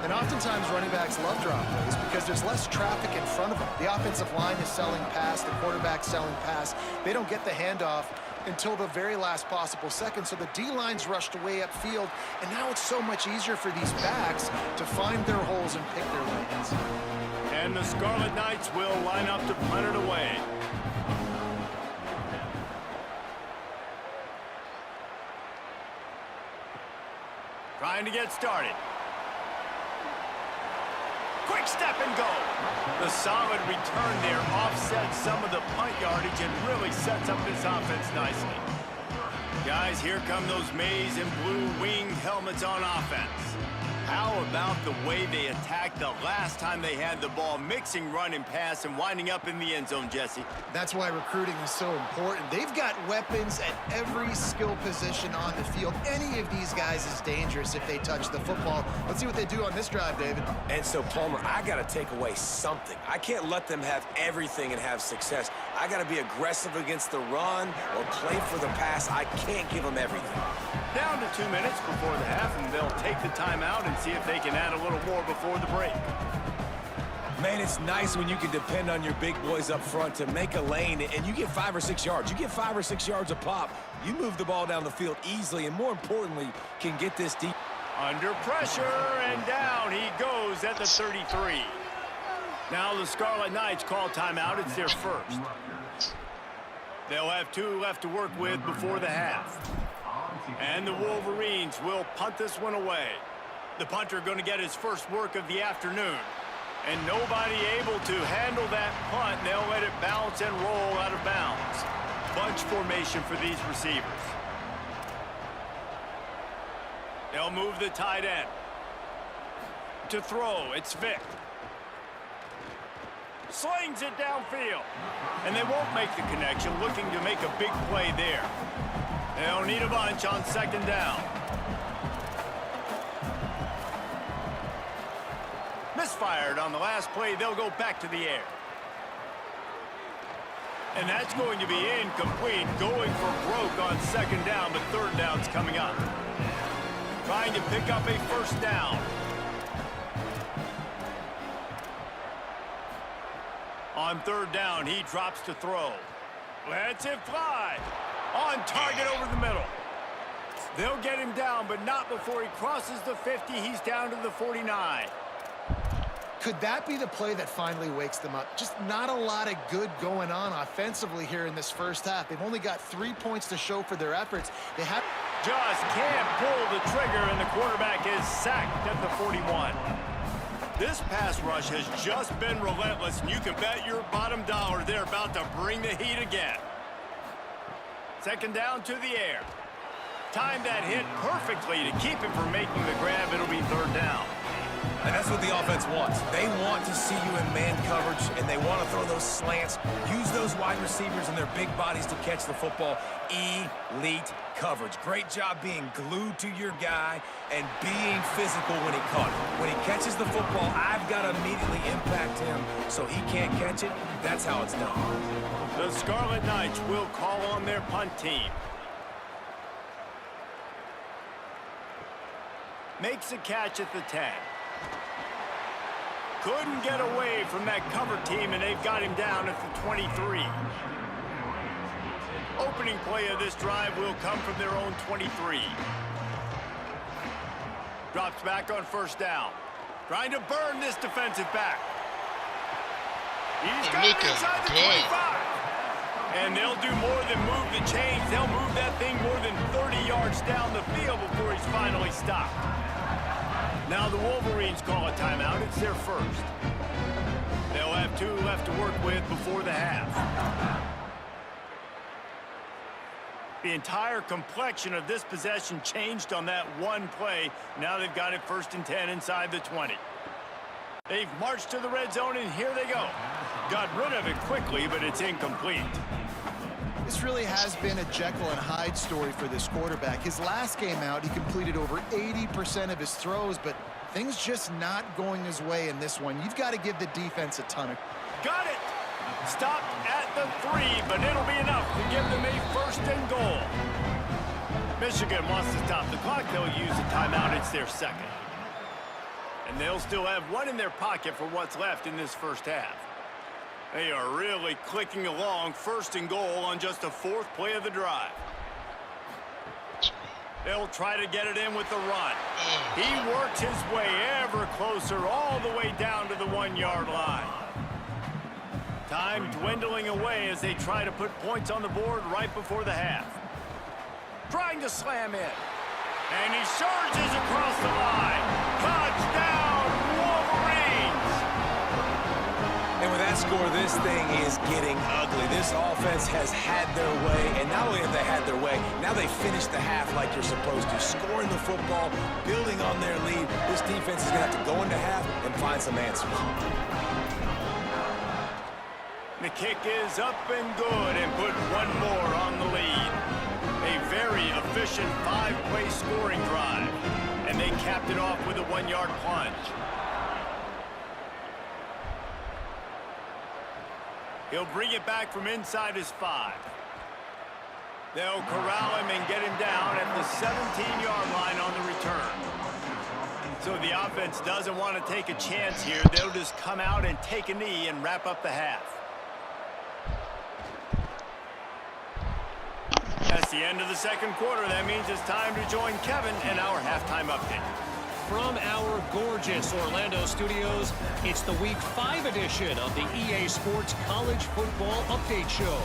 And oftentimes running backs love drop plays because there's less traffic in front of them. The offensive line is selling pass, the quarterback's selling pass. They don't get the handoff until the very last possible second, so the D-line's rushed away upfield, and now it's so much easier for these backs to find their holes and pick their lanes. And the Scarlet Knights will line up to punt it away. Trying to get started. Quick step and go. The solid return there offsets some of the punt yardage and really sets up this offense nicely. Guys, here come those maize and blue winged helmets on offense. How about the way they attacked the last time they had the ball, mixing run and pass and winding up in the end zone, Jesse? That's why recruiting is so important. They've got weapons at every skill position on the field. Any of these guys is dangerous if they touch the football. Let's see what they do on this drive, David. And so, Palmer, I got to take away something. I can't let them have everything and have success. I got to be aggressive against the run or play for the pass. I can't give them everything. Down to 2 minutes before the half, and they'll take the timeout and see if they can add a little more before the break. Man, it's nice when you can depend on your big boys up front to make a lane, and you get 5 or 6 yards. You get 5 or 6 yards a pop. You move the ball down the field easily, and more importantly, can get this deep. Under pressure, and down he goes at the 33. Now the Scarlet Knights call timeout. It's their first. They'll have 2 left to work with before the half. And the Wolverines will punt this one away. The punter going to get his first work of the afternoon. And nobody able to handle that punt. They'll let it bounce and roll out of bounds. Bunch formation for these receivers. They'll move the tight end. To throw, it's Vick. Slings it downfield. And they won't make the connection, looking to make a big play there. They'll need a bunch on second down. Misfired on the last play. They'll go back to the air. And that's going to be incomplete. Going for broke on second down, but third down's coming up. Trying to pick up a first down. On third down, he drops to throw. Lets it fly. On target over the middle. They'll get him down, but not before he crosses the 50. He's down to the 49. Could that be the play that finally wakes them up? Just not a lot of good going on offensively here in this first half. They've only got 3 points to show for their efforts. They have just can't pull the trigger, and the quarterback is sacked at the 41. This pass rush has just been relentless, and you can bet your bottom dollar they're about to bring the heat again. Second down to the air. Timed that hit perfectly to keep him from making the grab. It'll be third down. And that's what the offense wants. They want to see you in man coverage, and they want to throw those slants, use those wide receivers and their big bodies to catch the football. Elite coverage. Great job being glued to your guy and being physical when he caught it. When he catches the football, I've got to immediately impact him so he can't catch it. That's how it's done. The Scarlet Knights will call on their punt team. Makes a catch at the 10. Couldn't get away from that cover team, and they've got him down at the 23. Opening play of this drive will come from their own 23. Drops back on first down. Trying to burn this defensive back. He's got it inside the 25. And they'll do more than move the chains. They'll move that thing more than 30 yards down the field before he's finally stopped. Now the Wolverines call a timeout. It's their first. They'll have 2 left to work with before the half. The entire complexion of this possession changed on that one play. Now they've got it 1st and 10 inside the 20. They've marched to the red zone, and here they go. Got rid of it quickly, but it's incomplete. This really has been a Jekyll and Hyde story for this quarterback. His last game out, he completed over 80% of his throws, but things just not going his way in this one. You've got to give the defense a ton of... Got it! Stopped at the 3, but it'll be enough to give them a 1st and goal. Michigan wants to stop the clock. They'll use a timeout. It's their 2nd. And they'll still have 1 in their pocket for what's left in this first half. They are really clicking along, 1st and goal on just the 4th play of the drive. They'll try to get it in with the run. He works his way ever closer all the way down to the 1-yard line. Time dwindling away as they try to put points on the board right before the half. Trying to slam in. And he surges across the line. Touchdown, Wolverines! And with that score, this thing is getting ugly. This offense has had their way, and not only have they had their way, now they finished the half like you're supposed to, scoring the football, building on their lead. This defense is going to have to go into half and find some answers. The kick is up and good, and put 1 more on the lead. A very efficient 5-play scoring drive, and they capped it off with a 1-yard plunge. He'll bring it back from inside his 5. They'll corral him and get him down at the 17-yard line on the return. So the offense doesn't want to take a chance here. They'll just come out and take a knee and wrap up the half. That's the end of the 2nd quarter. That means it's time to join Kevin in our halftime update. From our gorgeous Orlando studios, it's the Week 5 edition of the EA Sports College Football Update Show.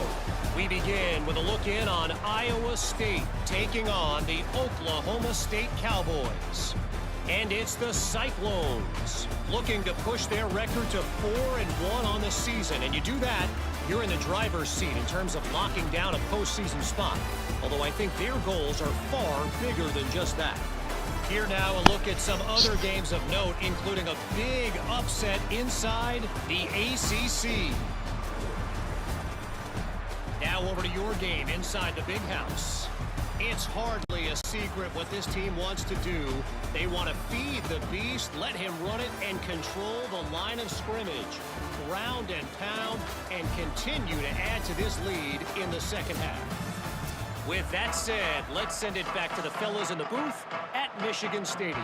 We begin with a look in on Iowa State taking on the Oklahoma State Cowboys. And it's the Cyclones looking to push their record to 4-1 on the season. And you do that, you're in the driver's seat in terms of locking down a postseason spot. Although I think their goals are far bigger than just that. Here now, a look at some other games of note, including a big upset inside the ACC. Now over to your game inside the Big House. It's hardly a secret what this team wants to do. They want to feed the beast, let him run it, and control the line of scrimmage. Ground and pound, and continue to add to this lead in the 2nd half. With that said, let's send it back to the fellas in the booth at Michigan Stadium.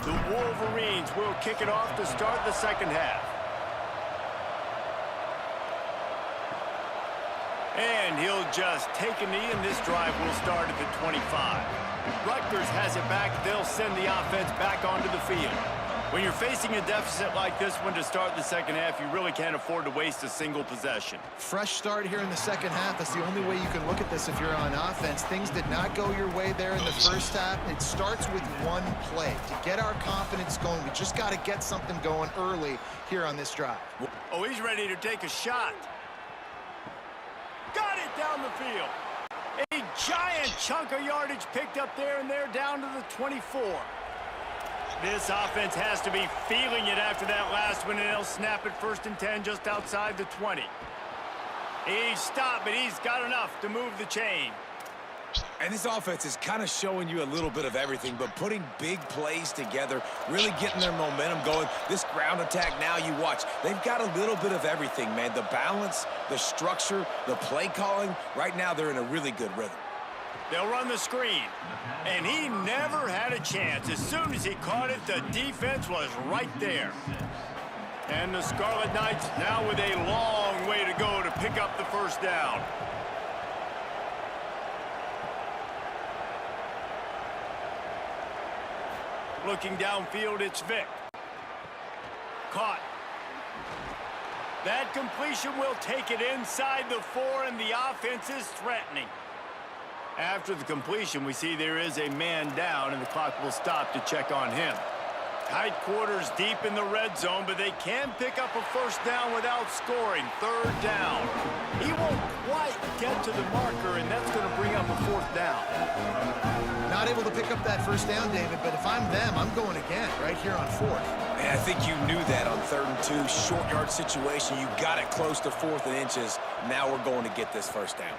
The Wolverines will kick it off to start the 2nd half. And he'll just take a knee, and this drive will start at the 25. Rutgers has it back. They'll send the offense back onto the field. When you're facing a deficit like this one to start the 2nd half, you really can't afford to waste a single possession. Fresh start here in the 2nd half. That's the only way you can look at this if you're on offense. Things did not go your way there in the 1st half. It starts with 1 play. To get our confidence going, we just got to get something going early here on this drive. Oh, he's ready to take a shot. Got it down the field. A giant chunk of yardage picked up there, and they're down to the 24. This offense has to be feeling it after that last one, and they'll snap it 1st and 10 just outside the 20. He's stopped, but he's got enough to move the chain. And this offense is kind of showing you a little bit of everything, but putting big plays together, really getting their momentum going. This ground attack now, you watch, they've got a little bit of everything, man. The balance, the structure, the play calling. Right now, they're in a really good rhythm. They'll run the screen. And he never had a chance. As soon as he caught it, the defense was right there. And the Scarlet Knights now with a long way to go to pick up the first down. Looking downfield, it's Vick. Caught. That completion will take it inside the 4, and the offense is threatening. After the completion, we see there is a man down, and the clock will stop to check on him. Tight quarters deep in the red zone, but they can pick up a first down without scoring. Third down. He won't quite get to the marker, and that's going to bring up a fourth down. Not able to pick up that first down, David, but if I'm them, I'm going again right here on fourth. Man, I think you knew that on 3rd and 2. Short yard situation. You got it close to 4th and inches. Now we're going to get this first down.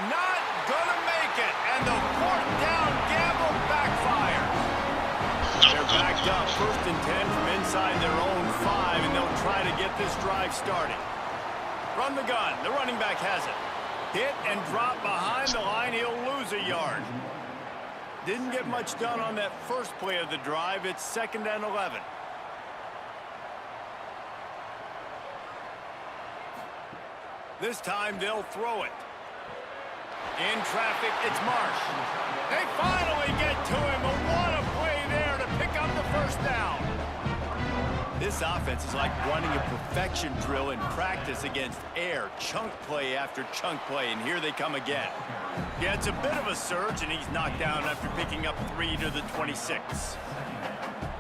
Not gonna make it, and the fourth down gamble backfired. They're backed up, 1st and 10 from inside their own 5, and they'll try to get this drive started. From the gun, the running back has it. Hit and drop behind the line, he'll lose a yard. Didn't get much done on that first play of the drive. It's 2nd and 11. This time they'll throw it. In traffic, it's Marsh. They finally get to him, but what a play there to pick up the first down. This offense is like running a perfection drill in practice against air. Chunk play after chunk play, and here they come again. Yeah, it's a bit of a surge, and he's knocked down after picking up 3 to the 26.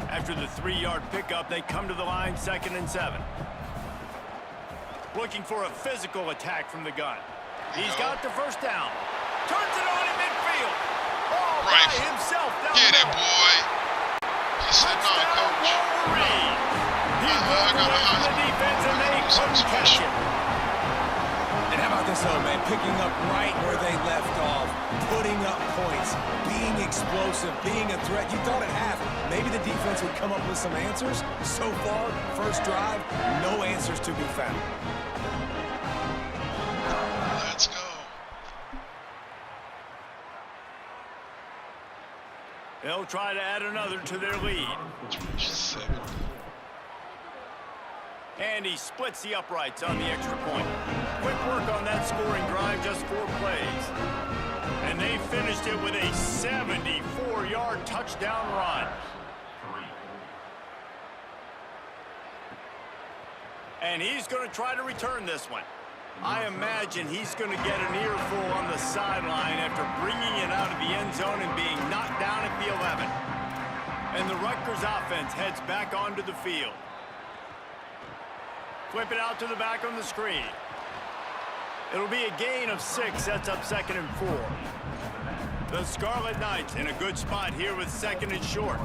After the 3-yard pickup, they come to the line, 2nd and 7. Looking for a physical attack from the gun. He's got the first down. Turns it on in midfield. All by himself down the middle. Get it, boy. He said, no, coach. Wolverine. He broke away from the defense, and they couldn't catch it. And how about this, man? Picking up right where they left off. Putting up points. Being explosive. Being a threat. You thought at half maybe the defense would come up with some answers. So far, first drive, no answers to be found. Let's go. They'll try to add another to their lead. 7. And he splits the uprights on the extra point. Quick work on that scoring drive, just 4 plays. And they finished it with a 74-yard touchdown run. And he's going to try to return this one. I imagine he's going to get an earful on the sideline after bringing it out of the end zone and being knocked down at the 11. And the Rutgers offense heads back onto the field. Flip it out to the back on the screen. It'll be a gain of 6, sets up 2nd and 4. The Scarlet Knights in a good spot here with 2nd and short.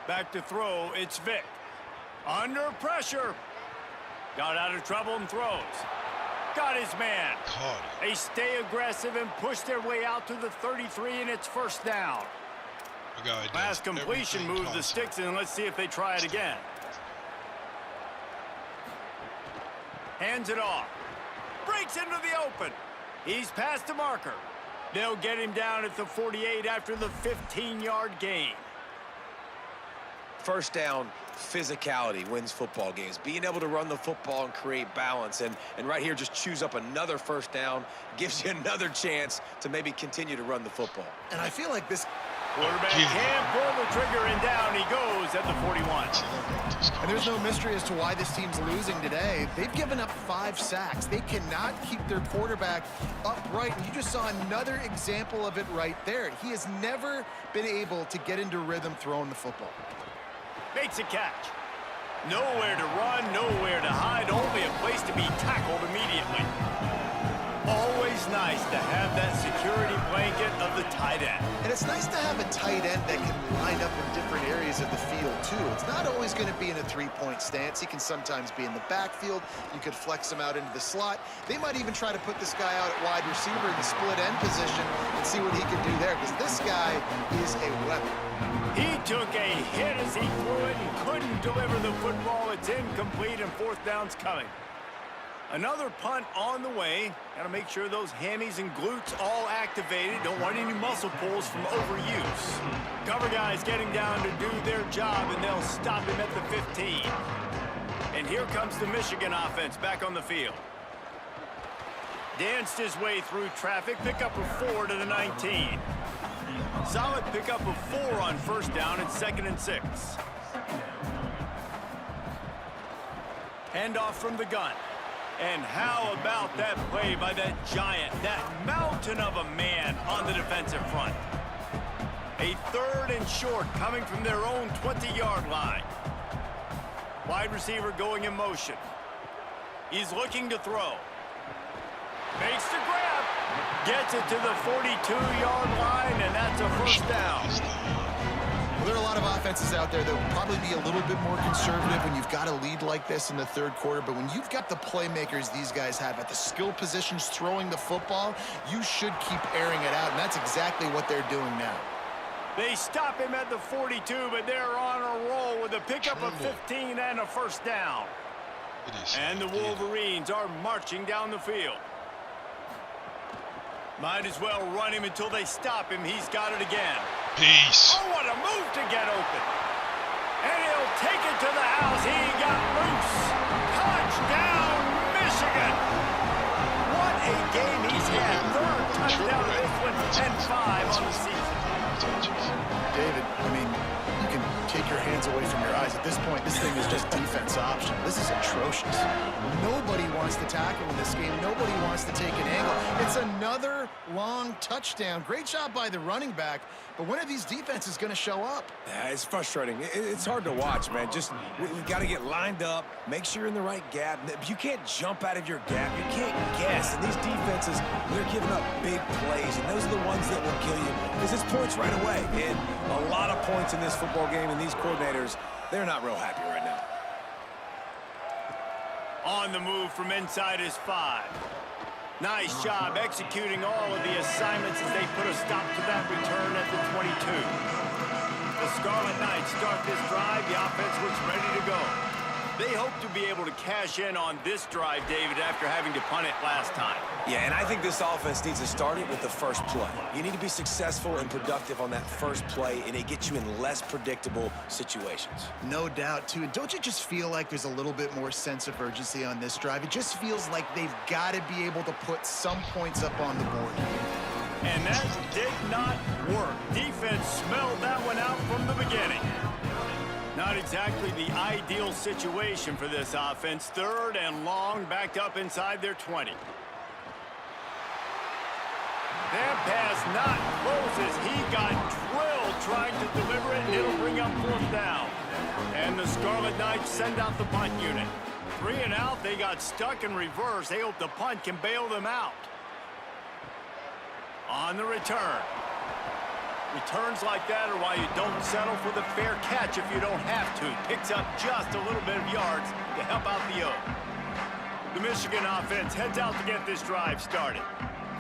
Back to throw, it's Vick. Under pressure. Got out of trouble and throws. Got his man. They stay aggressive and push their way out to the 33, and it's first down. Last completion moves the sticks in. Let's see if they try it again. Hands it off. Breaks into the open. He's past the marker. They'll get him down at the 48 after the 15-yard gain. First down, physicality wins football games. Being able to run the football and create balance. And right here, just choose up another first down. Gives you another chance to maybe continue to run the football. And I feel like this quarterback can pull the trigger, and down he goes at the 41. And there's no mystery as to why this team's losing today. They've given up 5 sacks. They cannot keep their quarterback upright. And you just saw another example of it right there. He has never been able to get into rhythm throwing the football. Makes a catch. Nowhere to run, nowhere to hide, only a place to be tackled immediately. Always nice to have that security blanket of the tight end. And it's nice to have a tight end that can line up in different areas of the field, too. It's not always going to be in a 3-point stance. He can sometimes be in the backfield. You could flex him out into the slot. They might even try to put this guy out at wide receiver in the split end position and see what he can do there, because this guy is a weapon. He took a hit as he threw it and couldn't deliver the football. It's incomplete, and fourth down's coming. Another punt on the way. Got to make sure those hammies and glutes all activated. Don't want any muscle pulls from overuse. Cover guys getting down to do their job, and they'll stop him at the 15. And here comes the Michigan offense back on the field. Danced his way through traffic. Pickup of 4 to the 19. Solid pickup of 4 on first down and 2nd and 6. Handoff from the gun. And how about that play by that giant, that mountain of a man on the defensive front? A 3rd and short coming from their own 20-yard line. Wide receiver going in motion. He's looking to throw. Makes the grab. Gets it to the 42-yard line, and that's a first down. Well, there are a lot of offenses out there that will probably be a little bit more conservative when you've got a lead like this in the 3rd quarter. But when you've got the playmakers these guys have at the skill positions throwing the football, you should keep airing it out. And that's exactly what they're doing now. They stop him at the 42, but they're on a roll with a pickup of 15 and a first down. And the Wolverines are marching down the field. Might as well run him until they stop him. He's got it again. Peace. Oh, what a move to get open. And he'll take it to the house. He got loose. Touchdown, Michigan. What a game he's had. 3rd touchdown of this one, and 5 on the season. David, I mean, you can take your hands away from your eyes. At this point, this thing is just defense option. This is atrocious. Nobody wants to tackle in this game. Nobody wants to take an angle. It's another long touchdown. Great job by the running back. But when are these defenses going to show up? Yeah, it's frustrating. It's hard to watch, man. Just, we got to get lined up, make sure you're in the right gap. You can't jump out of your gap. You can't guess. And these defenses, they're giving up big plays, and those are the ones that will kill you because it's points right away. And a lot of points in this football game, and these coordinators, they're not real happy right now. On the move from inside his 5. Nice job executing all of the assignments as they put a stop to that return at the 22. The Scarlet Knights start this drive. The offense looks ready to go. They hope to be able to cash in on this drive, David, after having to punt it last time. Yeah, and I think this offense needs to start it with the first play. You need to be successful and productive on that first play, and it gets you in less predictable situations. No doubt, too. And don't you just feel like there's a little bit more sense of urgency on this drive? It just feels like they've got to be able to put some points up on the board. And that did not work. Defense smelled that one out from the beginning. Not exactly the ideal situation for this offense. 3rd and long, backed up inside their 20. That pass not closes. He got drilled trying to deliver it, and it'll bring up 4th down. And the Scarlet Knights send out the punt unit. 3 and out, they got stuck in reverse. They hope the punt can bail them out. On the return. Returns like that are why you don't settle for the fair catch if you don't have to. Picks up just a little bit of yards to help out the O. The Michigan offense heads out to get this drive started.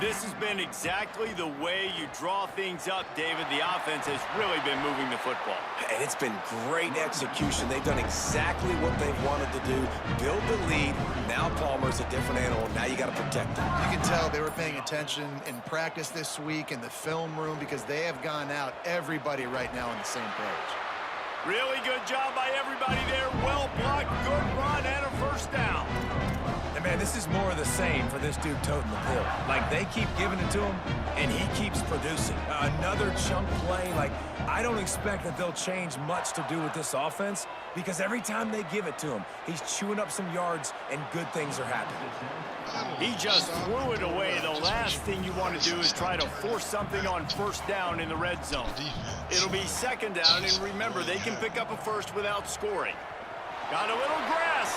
This has been exactly the way you draw things up, David. The offense has really been moving the football. And it's been great execution. They've done exactly what they've wanted to do. Build the lead. Now Palmer's a different animal. Now you got to protect him. You can tell they were paying attention in practice this week in the film room because they have gone out, everybody right now on the same page. Really good job by everybody there. Well blocked, good run, and a first down. And man, this is more of the same for this dude toting the pill. Like, they keep giving it to him, and he keeps producing. Another chunk play. Like, I don't expect that they'll change much to do with this offense because every time they give it to him, he's chewing up some yards, and good things are happening. He just threw it away. The last thing you want to do is try to force something on first down in the red zone. It'll be 2nd down, and remember, they can pick up a first without scoring. Got a little grass.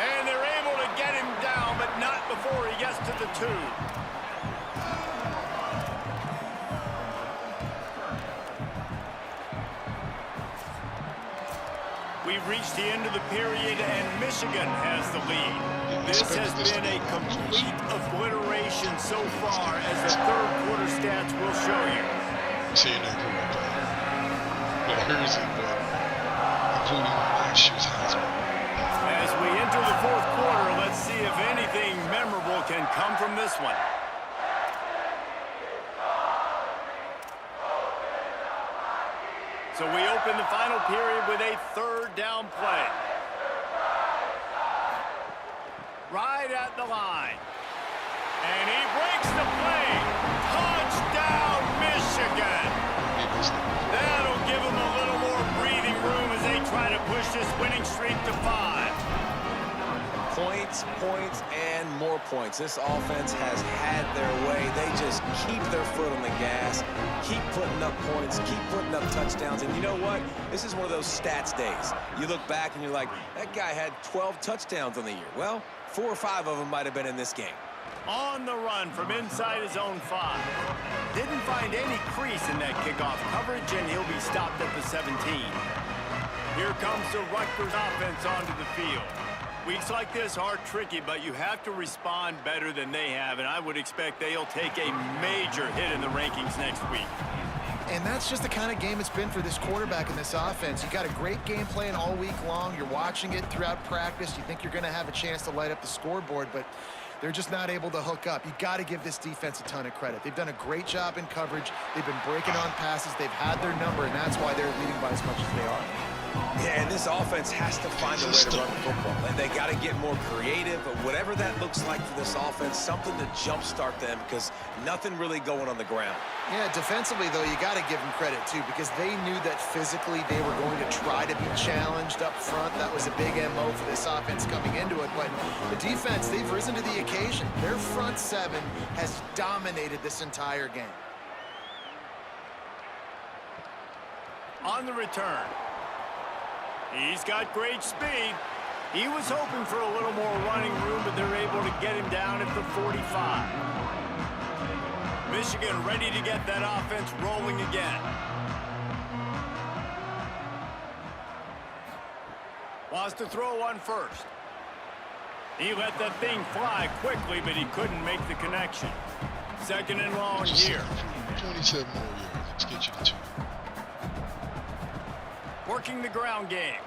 And they're able to get him down, but not before he gets to the 2. We've reached the end of the period, and Michigan has the lead. This has been a complete obliteration so far, as the 3rd quarter stats will show you. Saying that quarterback. But hers is including last year's Heisman. As we enter the fourth quarter, let's see if anything memorable can come from this one. So we open the final period with a third down play. Right at the line. And he breaks the play. Touchdown, Michigan. That'll give them a little more breathing room as they try to push this winning streak to 5. Points, points, and more points. This offense has had their way. They just keep their foot on the gas, keep putting up points, keep putting up touchdowns. And you know what? This is one of those stats days. You look back and you're like, that guy had 12 touchdowns on the year. Well, 4 or 5 of them might have been in this game. On the run from inside his own 5. Didn't find any crease in that kickoff coverage, and he'll be stopped at the 17. Here comes the Rutgers offense onto the field. Weeks like this are tricky, but you have to respond better than they have, and I would expect they'll take a major hit in the rankings next week. And that's just the kind of game it's been for this quarterback in this offense. You got a great game plan all week long. You're watching it throughout practice. You think you're going to have a chance to light up the scoreboard, but they're just not able to hook up. You got to give this defense a ton of credit. They've done a great job in coverage. They've been breaking on passes. They've had their number, and that's why they're leading by as much as they are. Yeah, and this offense has to find a way to run the football. And they got to get more creative, but whatever that looks like for this offense, something to jumpstart them, because nothing really going on the ground. Yeah, defensively, though, you got to give them credit, too, because they knew that physically they were going to try to be challenged up front. That was a big MO for this offense coming into it. But the defense, they've risen to the occasion. Their front 7 has dominated this entire game. On the return. He's got great speed. He was hoping for a little more running room, but they're able to get him down at the 45. Michigan ready to get that offense rolling again. Wants to throw one first. He let that thing fly quickly, but he couldn't make the connection. Second and long here. 27 more yards. Let's get you to 2. Working the ground game.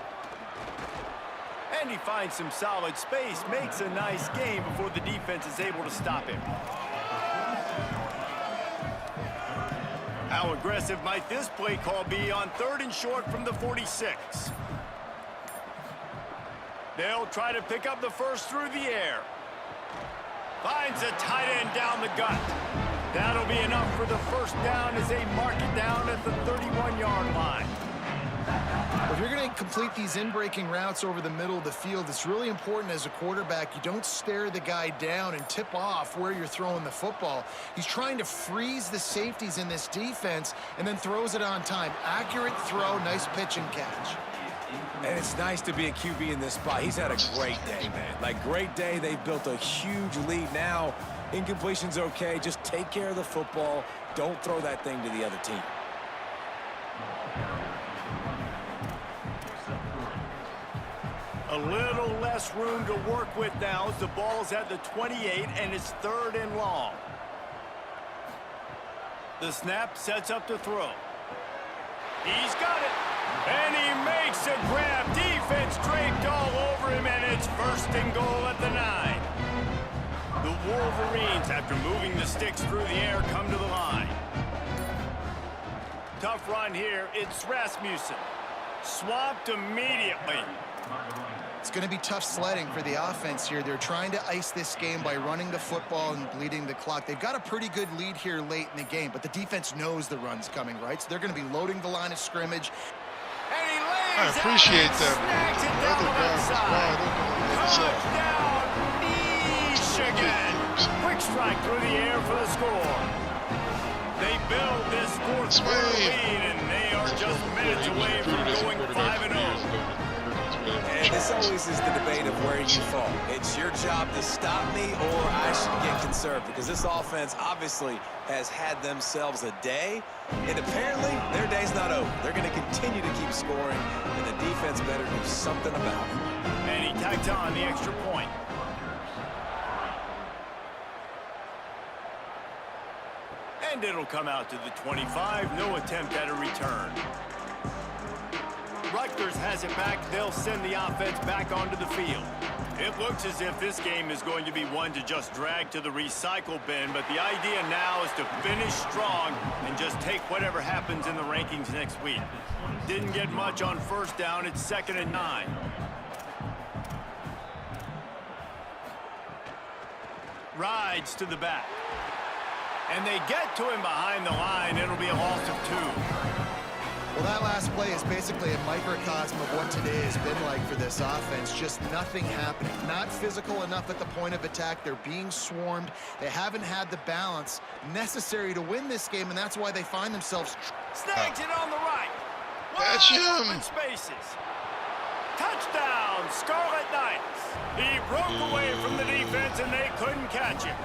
And he finds some solid space, makes a nice game before the defense is able to stop him. How aggressive might this play call be on 3rd and short from the 46? They'll try to pick up the first through the air. Finds a tight end down the gut. That'll be enough for the first down as they mark it down at the 31-yard line. If you're going to complete these in-breaking routes over the middle of the field, it's really important as a quarterback you don't stare the guy down and tip off where you're throwing the football. He's trying to freeze the safeties in this defense and then throws it on time. Accurate throw, nice pitch and catch. And it's nice to be a QB in this spot. He's had a great day, man. Like, great day. They've built a huge lead. Now, incompletion's okay. Just take care of the football. Don't throw that thing to the other team. A little less room to work with now as the ball's at the 28 and it's 3rd and long. The snap sets up to throw. He's got it. And he makes a grab. Defense draped all over him, and it's 1st and goal at the 9. The Wolverines, after moving the sticks through the air, come to the line. Tough run here. It's Rasmussen. Swamped immediately. It's going to be tough sledding for the offense here. They're trying to ice this game by running the football and bleeding the clock. They've got a pretty good lead here late in the game, but the defense knows the run's coming, right? So they're going to be loading the line of scrimmage. And he lays I appreciate out that. and snags it The down other the guy was wide side. open on the other side. Touchdown, Michigan. Quick strike through the air for the score. They build this fourth quarter lead, and they are just minutes away from going 5-0. And this always is the debate of where you fall. It's your job to stop me, or I should get conservative, because this offense obviously has had themselves a day, and apparently their day's not over. They're going to continue to keep scoring, and the defense better do something about it. And he tacked on the extra point. And it'll come out to the 25. No attempt at a return. Rutgers has it back. They'll send the offense back onto the field. It looks as if this game is going to be one to just drag to the recycle bin, but the idea now is to finish strong and just take whatever happens in the rankings next week. Didn't get much on first down. It's 2nd and 9. Rides to the back. And they get to him behind the line. It'll be a loss of 2. Well, that last play is basically a microcosm of what today has been like for this offense. Just nothing happening. Not physical enough at the point of attack. They're being swarmed. They haven't had the balance necessary to win this game, and that's why they find themselves... Snags it on the right. Catch him. Open spaces. Touchdown, Scarlet Knights. He broke away from the defense, and they couldn't catch him.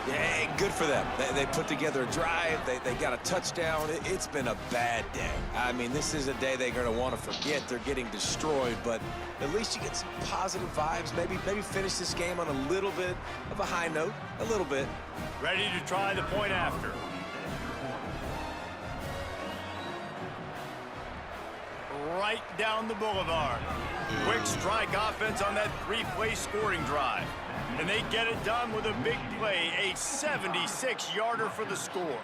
Yeah, good for them. They put together a drive. They got a touchdown. It's been a bad day. I mean, this is a day they're going to want to forget. They're getting destroyed, but at least you get some positive vibes. Maybe finish this game on a little bit of a high note. A little bit. Ready to try the point after. Right down the boulevard. Quick strike offense on that 3-play scoring drive. And they get it done with a big play, a 76-yarder for the score.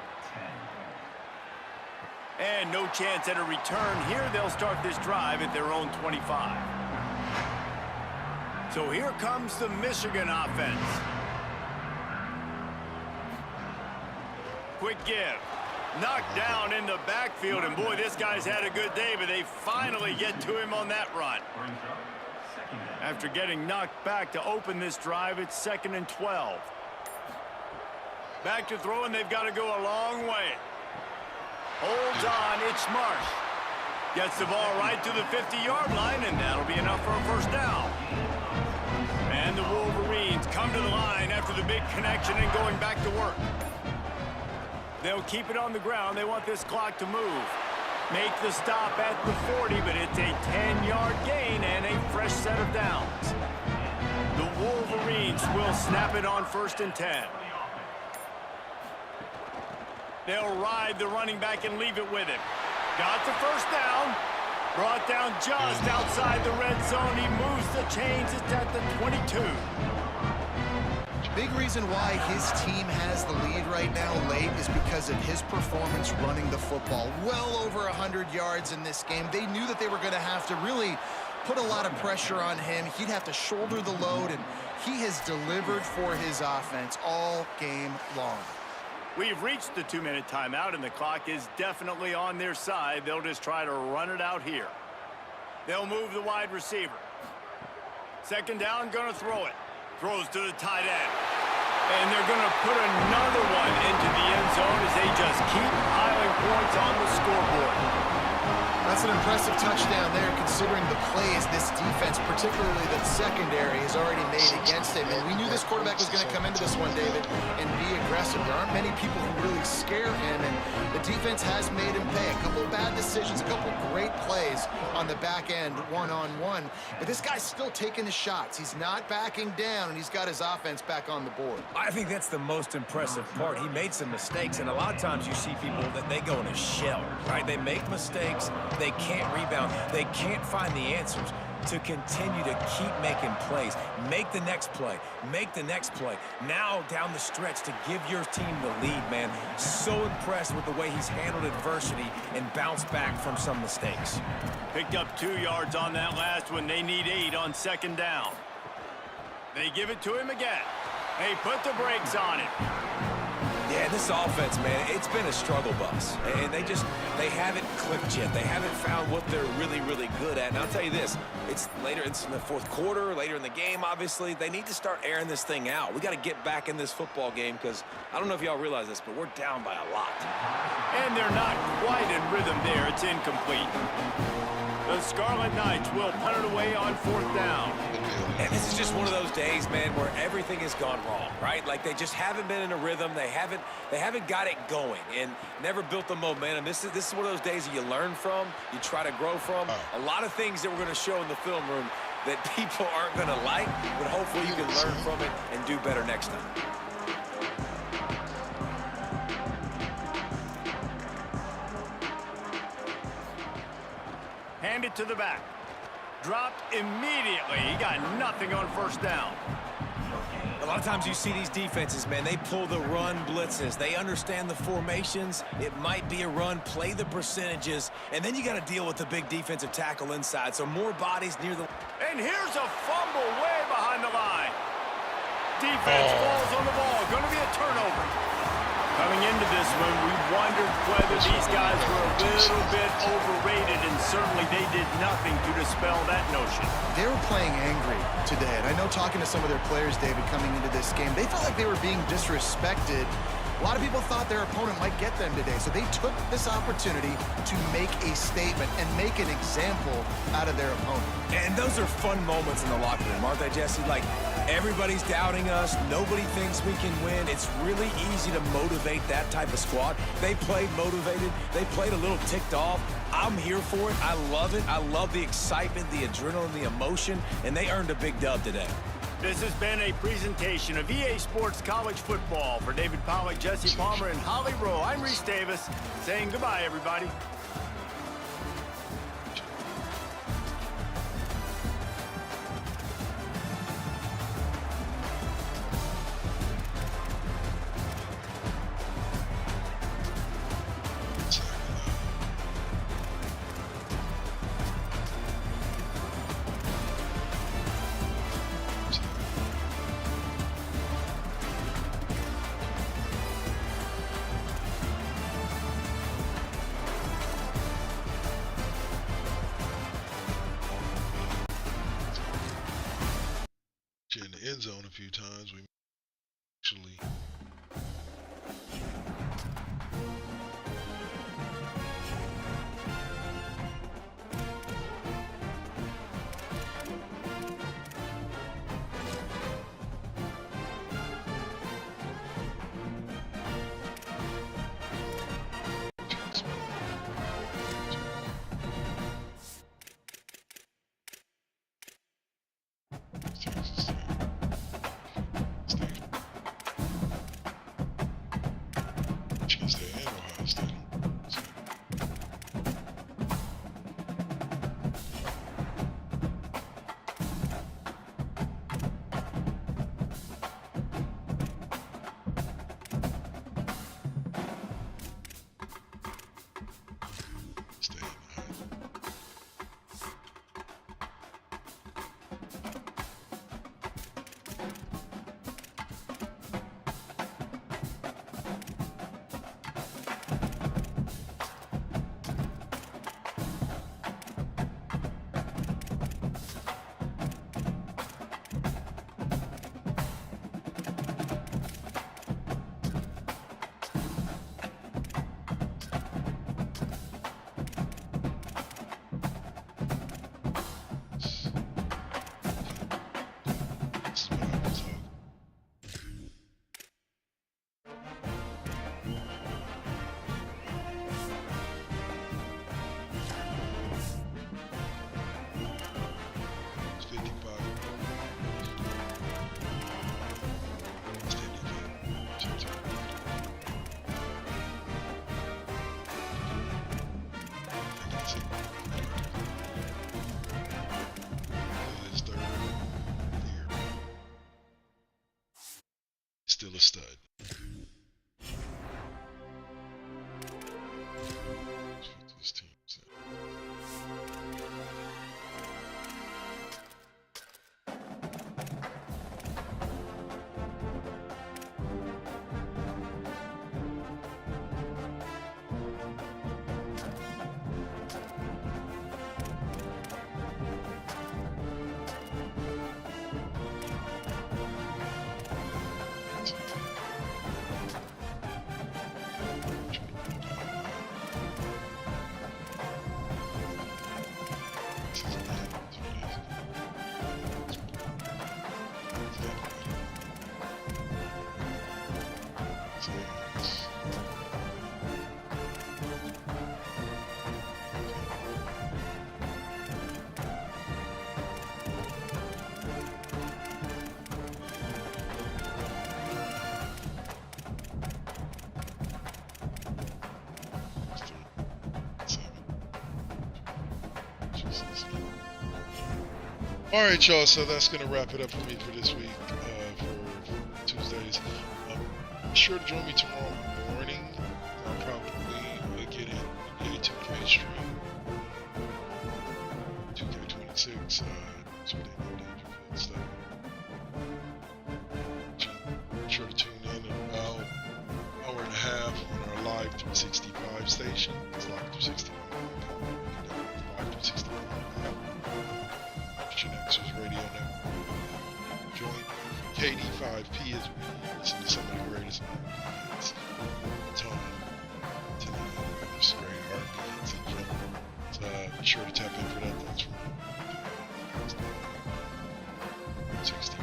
And no chance at a return here. They'll start this drive at their own 25. So here comes the Michigan offense. Quick give. Knocked down in the backfield, and boy, this guy's had a good day, but they finally get to him on that run. After getting knocked back to open this drive, it's 2nd and 12. Back to throw, and they've got to go a long way. Holds on, it's Marsh. Gets the ball right to the 50-yard line, and that'll be enough for a first down. And the Wolverines come to the line after the big connection and going back to work. They'll keep it on the ground. They want this clock to move. Make the stop at the 40, but it's a 10-yard gain and a fresh set of downs. The Wolverines will snap it on 1st and 10. They'll ride the running back and leave it with him. Got the first down. Brought down just outside the red zone. He moves the chains. It's at the 22. Big reason why his team has the lead right now late is because of his performance running the football. Well over 100 yards in this game. They knew that they were going to have to really put a lot of pressure on him. He'd have to shoulder the load, and he has delivered for his offense all game long. We've reached the 2-minute timeout, and the clock is definitely on their side. They'll just try to run it out here. They'll move the wide receiver. 2nd down, gonna throw it. Throws to the tight end. And they're going to put another one into the end zone as they just keep piling points on the scoreboard. That's an impressive touchdown there, considering the plays this defense, particularly the secondary, has already made against him. And we knew this quarterback was going to come into this one, David, and be aggressive. There aren't many people who really scare him, and the defense has made him pay. A couple of bad decisions, a couple of great plays on the back end, one-on-one. But this guy's still taking the shots. He's not backing down, and he's got his offense back on the board. I think that's the most impressive part. He made some mistakes, and a lot of times you see people that they go in a shell, right? They make mistakes. They can't rebound. They can't find the answers to continue to keep making plays. Make the next play. Make the next play. Now down the stretch to give your team the lead, man. So impressed with the way he's handled adversity and bounced back from some mistakes. Picked up 2 yards on that last one. They need 8 on 2nd down. They give it to him again. They put the brakes on it. Yeah, this offense, man, it's been a struggle bus. And they haven't clicked yet. They haven't found what they're really, really good at. And I'll tell you this, it's later, it's in the 4th quarter, later in the game, obviously. They need to start airing this thing out. We got to get back in this football game because I don't know if y'all realize this, but we're down by a lot. And they're not quite in rhythm there. It's incomplete. The Scarlet Knights will punt it away on 4th down. And this is just one of those days, man, where everything has gone wrong, right? Like they just haven't been in a rhythm. They haven't got it going and never built the momentum. This is one of those days that you learn from, you try to grow from. A lot of things that we're going to show in the film room that people aren't going to like, but hopefully you can learn from it and do better next time. hand it to the back. Dropped immediately. He got nothing on first down. A lot of times you see these defenses, man, they pull the run blitzes. They understand the formations. It might be a run, play the percentages, and then you got to deal with the big defensive tackle inside. So more bodies near the... And here's a fumble way behind the line. Defense falls on the ball. Going to be a turnover. Coming into this one, we wondered whether these guys were a little bit overrated, and certainly they did nothing to dispel that notion. They were playing angry today, and I know talking to some of their players, David, coming into this game, they felt like they were being disrespected. A lot of people thought their opponent might get them today, so they took this opportunity to make a statement and make an example out of their opponent. And those are fun moments in the locker room, aren't they, Jesse? Like, everybody's doubting us. Nobody thinks we can win. It's really easy to motivate that type of squad. They played motivated. They played a little ticked off. I'm here for it. I love it. I love the excitement, the adrenaline, the emotion, and they earned a big dub today. This has been a presentation of EA Sports College Football. For David Pollack, Jesse Palmer, and Holly Rowe, I'm Reese Davis, saying goodbye, everybody. In the end zone a few times, we actually still a stud. This team. All right, y'all. So that's gonna wrap it up for me for this week, for Tuesdays. Be sure to join me tomorrow morning. I'll probably get in NBA 2K stream. 2K26. So they know Dangerfield stuff. Be sure to tune in about an hour and a half on our live 365 station. It's live 365. Live 365. Christian X's Radio Network. Join KD5P as we listen to some of the greatest hits. Tone, just great R&B in general. So be sure to tap in for that. Thanks for 60.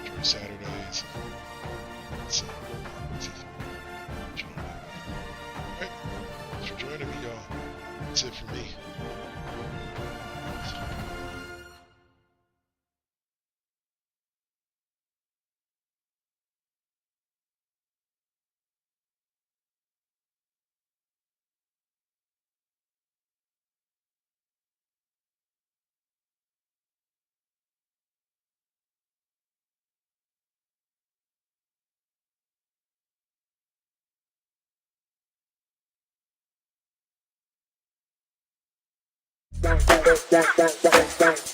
Enjoy Saturdays. Alright, thanks for joining me, y'all. That's it for me.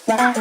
Wow.